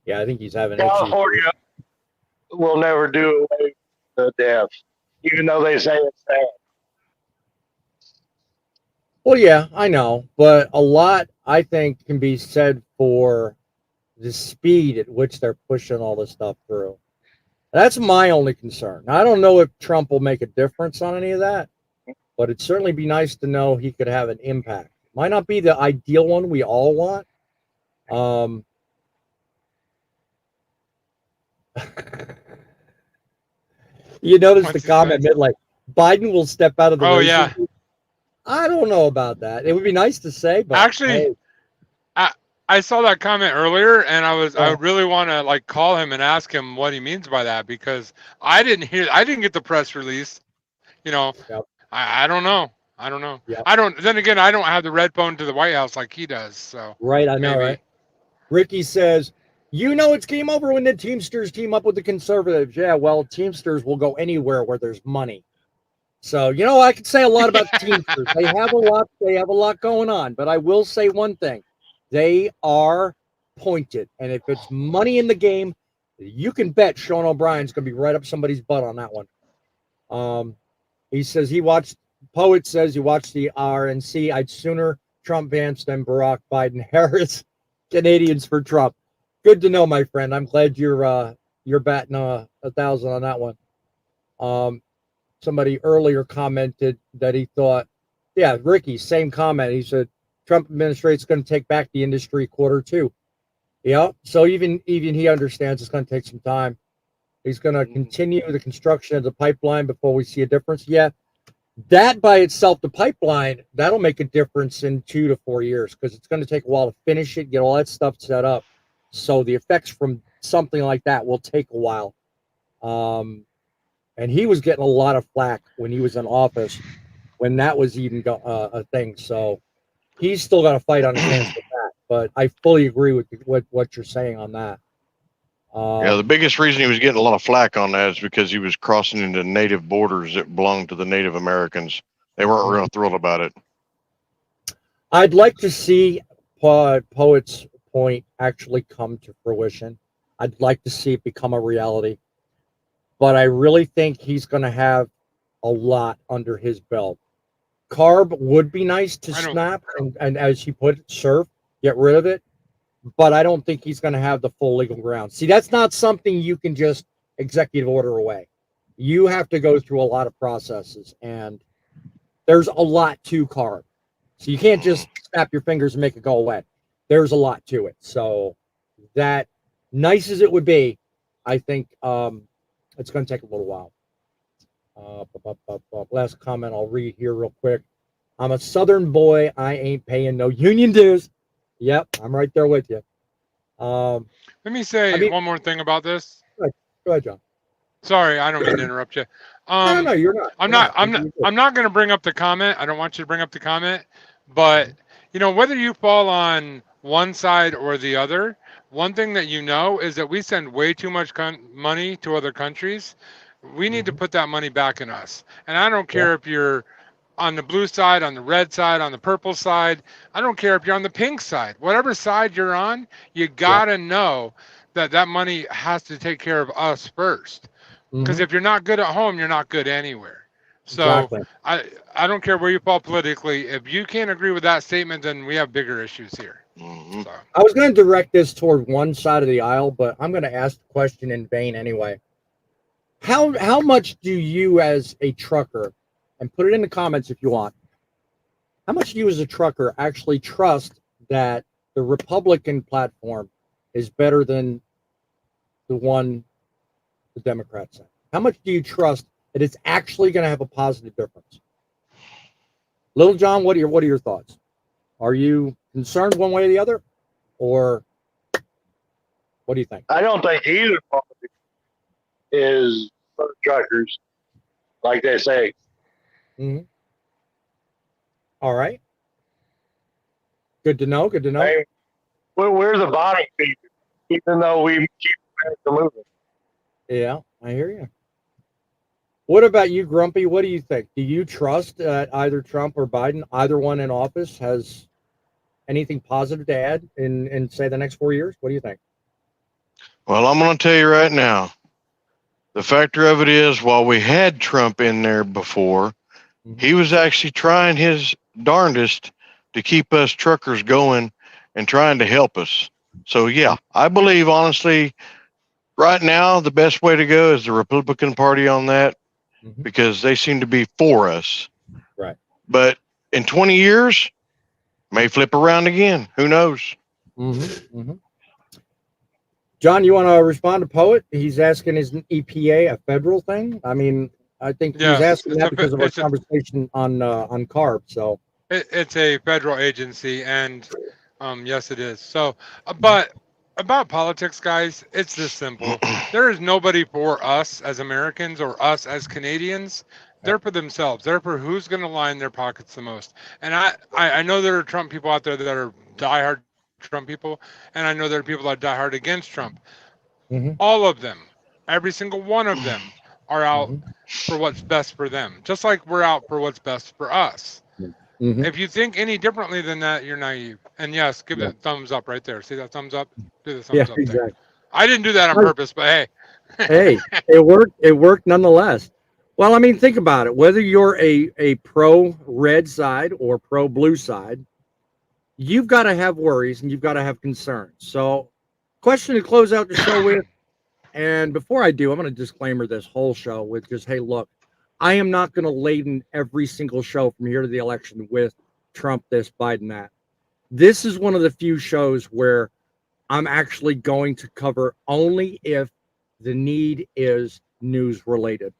yeah, I think he's having issues. California will never do away with the DEF, even though they say it's bad. Well, yeah, I know, but a lot, I think, can be said for the speed at which they're pushing all this stuff through. That's my only concern. Now, I don't know if Trump will make a difference on any of that, but it'd certainly be nice to know he could have an impact. Might not be the ideal one we all want. You notice the comment made like Biden will step out of the race. Yeah. I don't know about that. It would be nice to say, but actually, I saw that comment earlier, and I really want to like call him and ask him what he means by that, because I didn't get the press release. I don't know. Yep. Then again, I don't have the red phone to the White House like he does. So right, I know, right? Ricky says, it's game over when the Teamsters team up with the conservatives. Yeah, well, Teamsters will go anywhere where there's money. So, I could say a lot about the Teamsters. They have a lot going on, but I will say one thing. They are pointed. And if it's money in the game, you can bet Sean O'Brien's going to be right up somebody's butt on that one. He says Poet says he watched the RNC. I'd sooner Trump Vance than Barack Biden Harris. Canadians for Trump. Good to know, my friend. I'm glad you're batting 1,000 on that one. Somebody earlier commented that he thought, Ricky, same comment. He said Trump administration's going to take back the industry Q2. Yeah, so even he understands it's going to take some time. He's going to continue the construction of the pipeline before we see a difference. Yeah, that by itself, the pipeline, that'll make a difference in 2 to 4 years, because it's going to take a while to finish it, get all that stuff set up. So the effects from something like that will take a while. And he was getting a lot of flack when he was in office, when that was even a thing. So he's still got to fight on his hands with that. But I fully agree with what you're saying on that. The biggest reason he was getting a lot of flack on that is because he was crossing into native borders that belonged to the Native Americans. They weren't real thrilled about it. I'd like to see Poet's point actually come to fruition. I'd like to see it become a reality. But I really think he's going to have a lot under his belt. CARB would be nice to snap and as he put it, surf, get rid of it. But I don't think he's going to have the full legal ground. See, that's not something you can just executive order away. You have to go through a lot of processes, and there's a lot to CARB. So you can't just snap your fingers and make it go away. There's a lot to it. So that, nice as it would be, I think It's going to take a little while. Last comment I'll read here real quick. I'm a Southern boy. I ain't paying no union dues. Yep, I'm right there with you. Let me say one more thing about this. Go ahead, John. Sorry, I don't mean to interrupt you. No, you're not. I'm not going to bring up the comment. I don't want you to bring up the comment. But whether you fall on one side or the other, one thing that you know is that we send way too much money to other countries. We need to put that money back in us. And I don't care if you're on the blue side, on the red side, on the purple side. I don't care if you're on the pink side. Whatever side you're on, you got to know that money has to take care of us first. Because if you're not good at home, you're not good anywhere. So I don't care where you fall politically. If you can't agree with that statement, then we have bigger issues here. So. I was going to direct this toward one side of the aisle, but I'm going to ask the question in vain anyway. How much do you as a trucker, and put it in the comments if you want, how much do you as a trucker actually trust that the Republican platform is better than the one the Democrats have? How much do you trust that it's actually going to have a positive difference? Little John, what are your thoughts? Are you concerned one way or the other, or what do you think? I don't think either party is for truckers, like they say. All right. Good to know. Good to know. Hey, we're the bottom feeder, even though we keep moving. Yeah, I hear you. What about you, Grumpy? What do you think? Do you trust that either Trump or Biden, either one in office, has anything positive to add in say the next 4 years? What do you think? Well, I'm going to tell you right now, the factor of it is, while we had Trump in there before, he was actually trying his darndest to keep us truckers going and trying to help us. So, yeah, I believe, honestly, right now, the best way to go is the Republican Party on that, because they seem to be for us. Right. But in 20 years, may flip around again. Who knows? John, you want to respond to Poet? He's asking, is EPA a federal thing? I mean, I think he's asking that because of our conversation on CARB. So it's a federal agency, and yes, it is. So, but about politics, guys, it's this simple. There is nobody for us as Americans or us as Canadians. They're for themselves. They're for who's going to line their pockets the most. And I know there are Trump people out there that are diehard Trump people, and I know there are people that are diehard against Trump. All of them, every single one of them, are out for what's best for them, just like we're out for what's best for us. If you think any differently than that, you're naive. And yes, give it a thumbs up right there. See that thumbs up? Do the thumbs up exactly. there. I didn't do that on purpose, but hey. Hey, it worked. It worked nonetheless. Well, I mean, think about it. Whether you're a pro red side or pro blue side, you've got to have worries and you've got to have concerns. So, question to close out the show with, and before I do, I'm going to disclaimer this whole show with just, hey, look, I am not going to laden every single show from here to the election with Trump this, Biden that. This is one of the few shows where I'm actually going to cover only if the need is news related.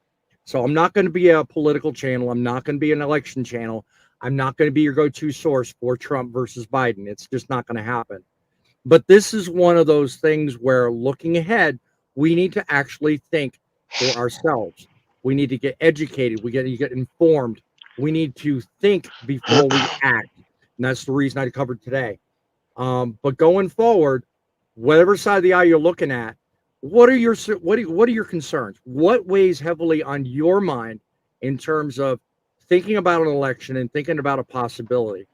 So I'm not going to be a political channel. I'm not going to be an election channel. I'm not going to be your go-to source for Trump versus Biden. It's just not going to happen. But this is one of those things where, looking ahead, we need to actually think for ourselves. We need to get educated. We need to get informed. We need to think before we act. And that's the reason I covered today. But going forward, whatever side of the aisle you're looking at, what are your concerns? What weighs heavily on your mind in terms of thinking about an election and thinking about a possibility?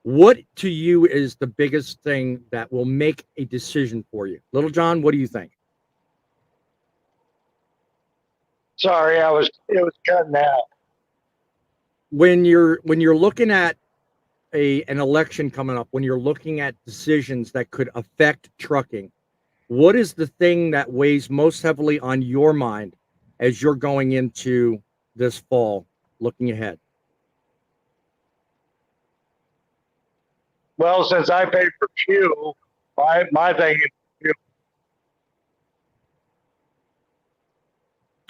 What to you is the biggest thing that will make a decision for you? Little John, what do you think? Sorry, it was cutting out. When you're looking at an election coming up, when you're looking at decisions that could affect trucking, what is the thing that weighs most heavily on your mind as you're going into this fall, looking ahead? Well, since I pay for fuel, my thing is fuel.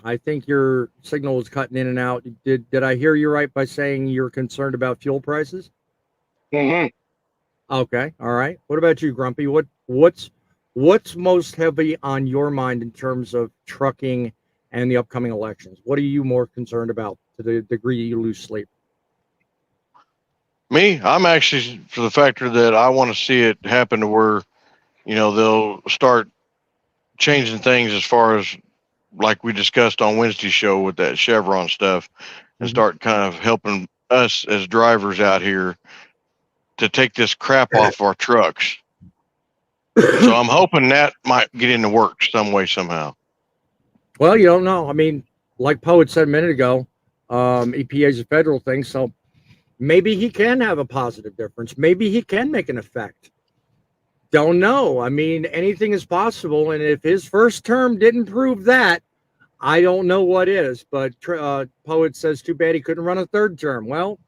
I think your signal was cutting in and out. Did I hear you right by saying you're concerned about fuel prices? Mm-hmm. Okay, all right. What about you, Grumpy? What's most heavy on your mind in terms of trucking and the upcoming elections? What are you more concerned about to the degree you lose sleep? Me, I'm actually for the factor that I want to see it happen to where, they'll start changing things as far as like we discussed on Wednesday's show with that Chevron stuff, and start kind of helping us as drivers out here to take this crap off our trucks. So I'm hoping that might get into work some way, somehow. Well, you don't know. I mean, like Poet said a minute ago, EPA is a federal thing, so maybe he can have a positive difference. Maybe he can make an effect. Don't know. I mean, anything is possible. And if his first term didn't prove that, I don't know what is. But Poet says, too bad he couldn't run a third term. Well,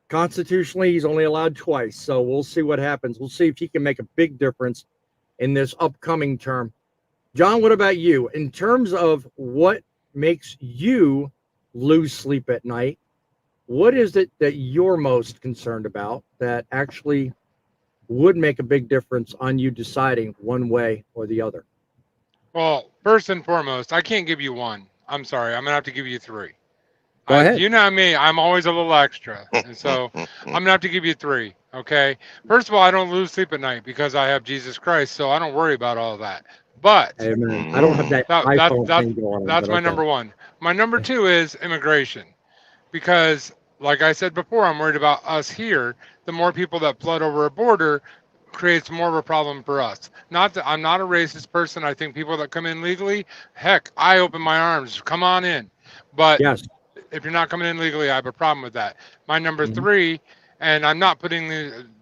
constitutionally, he's only allowed twice. So we'll see what happens. We'll see if he can make a big difference in this upcoming term. John, what about you? In terms of what makes you lose sleep at night, what is it that you're most concerned about that actually would make a big difference on you deciding one way or the other? Well, first and foremost, I can't give you one. I'm sorry. I'm going to have to give you three. Go ahead. You know me. I'm always a little extra. And so I'm going to have to give you three. Okay. First of all, I don't lose sleep at night because I have Jesus Christ. So I don't worry about all that. But Amen. I don't have that iPhone thing going on. That's my number one. My number two is immigration. Because, like I said before, I'm worried about us here. The more people that flood over a border creates more of a problem for us. Not that I'm not a racist person. I think people that come in legally, heck, I open my arms. Come on in. But yes, if you're not coming in legally, I have a problem with that. My number three, and I'm not putting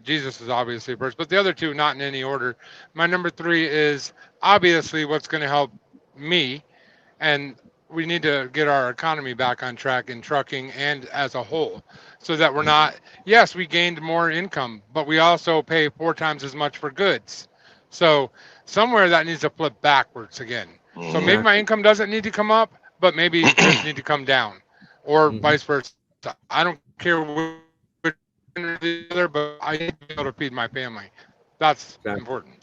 Jesus is obviously first, but the other two, not in any order. My number three is obviously what's going to help me, and we need to get our economy back on track in trucking and as a whole, so that we're not, yes, we gained more income, but we also pay 4 times as much for goods. So somewhere that needs to flip backwards again. So maybe my income doesn't need to come up, but maybe goods need to come down, or vice versa. I don't care which or the other, but I need to be able to feed my family. That's important.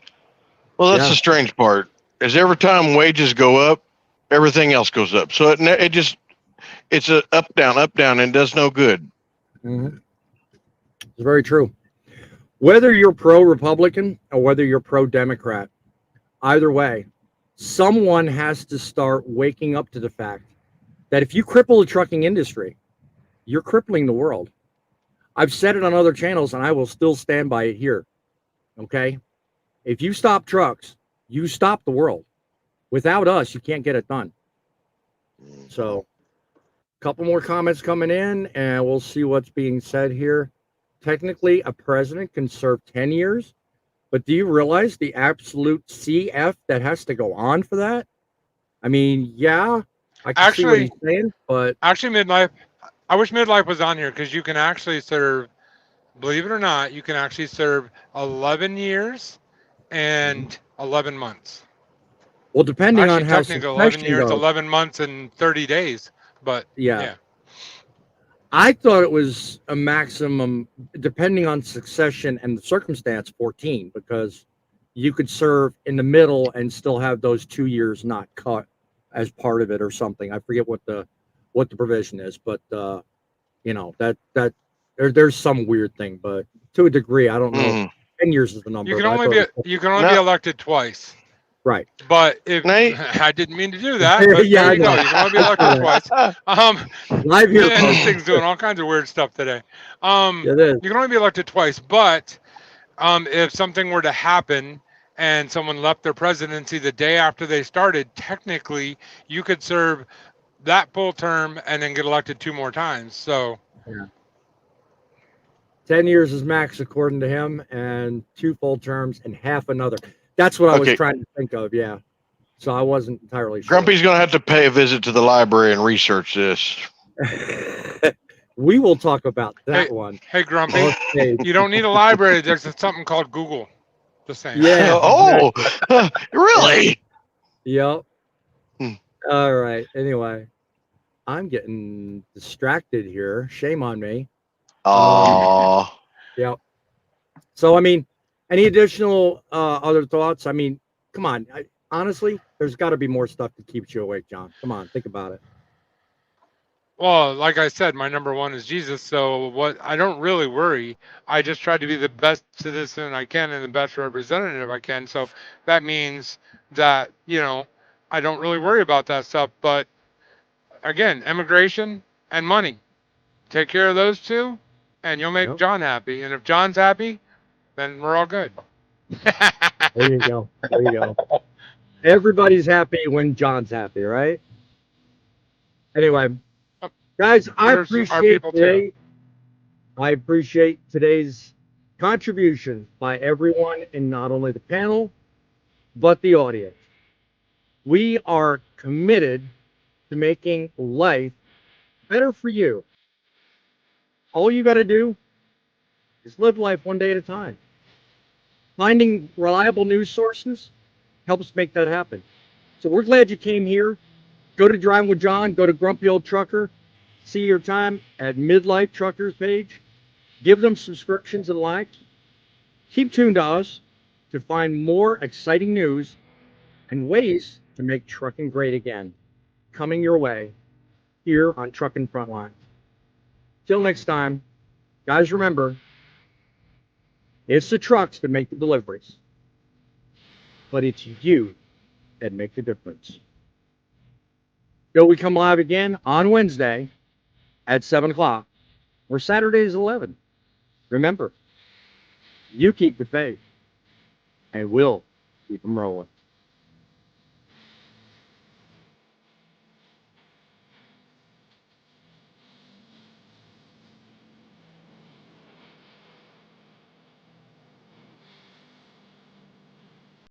Well, that's the strange part. Is every time wages go up, everything else goes up. So it's a up down, and does no good. It's very true. Whether you're pro-Republican or whether you're pro-Democrat, either way, someone has to start waking up to the fact that if you cripple the trucking industry, you're crippling the world. I've said it on other channels, and I will still stand by it here. Okay? If you stop trucks, you stop the world. Without us, you can't get it done. So, a couple more comments coming in, and we'll see what's being said here. Technically, a president can serve 10 years, but do you realize the absolute CF that has to go on for that? I mean, yeah, I can see what he's saying, but... Actually, Midlife, I wish Midlife was on here, because you can actually serve, believe it or not, you can actually serve 11 years and 11 months. Well, depending actually, on how technically 11 years, goes. 11 months, and 30 days. But yeah. I thought it was a maximum, depending on succession and the circumstance, 14, because you could serve in the middle and still have those 2 years not cut as part of it or something. I forget what the provision is, but there's some weird thing, but to a degree, I don't know. 10 years is the number. You can only be elected twice. Right. But if I didn't mean to do that, but yeah, there you go. You can only be elected twice. Live here. This thing's doing all kinds of weird stuff today. It is. You can only be elected twice, but if something were to happen and someone left their presidency the day after they started, technically you could serve that full term and then get elected 2 more times. So 10 years is max according to him, and 2 full terms and half another. That's what I was trying to think of, yeah. So I wasn't entirely sure. Grumpy's going to have to pay a visit to the library and research this. We will talk about that one. Hey, Grumpy, you don't need a library. There's something called Google. Just saying. Yeah. Oh, really? Yep. All right. Anyway, I'm getting distracted here. Shame on me. Oh, Yeah. So, I mean, any additional other thoughts? I mean, come on. Honestly, there's got to be more stuff that keeps you awake, John. Come on, think about it. Well, like I said, my number one is Jesus. So what I don't really worry. I just try to be the best citizen I can and the best representative I can. So that means that, I don't really worry about that stuff. But again, immigration and money. Take care of those two and you'll make Yep. John happy. And if John's happy, then we're all good. There you go. There you go. Everybody's happy when John's happy, right? Anyway, guys, I There's our appreciate people too. today. I appreciate today's contribution by everyone in not only the panel, but the audience. We are committed to making life better for you. All you got to do is live life one day at a time. Finding reliable news sources helps make that happen. So we're glad you came here. Go to Drive with John, go to Grumpy Old Trucker, see your time at Midlife Truckers page, give them subscriptions and likes. Keep tuned to us to find more exciting news and ways to make trucking great again. Coming your way here on Truckin' Frontline. Till next time, guys, remember, it's the trucks that make the deliveries, but it's you that make the difference. Till we come live again on Wednesday at 7 o'clock, or Saturdays 11. Remember, you keep the faith, and we'll keep them rolling.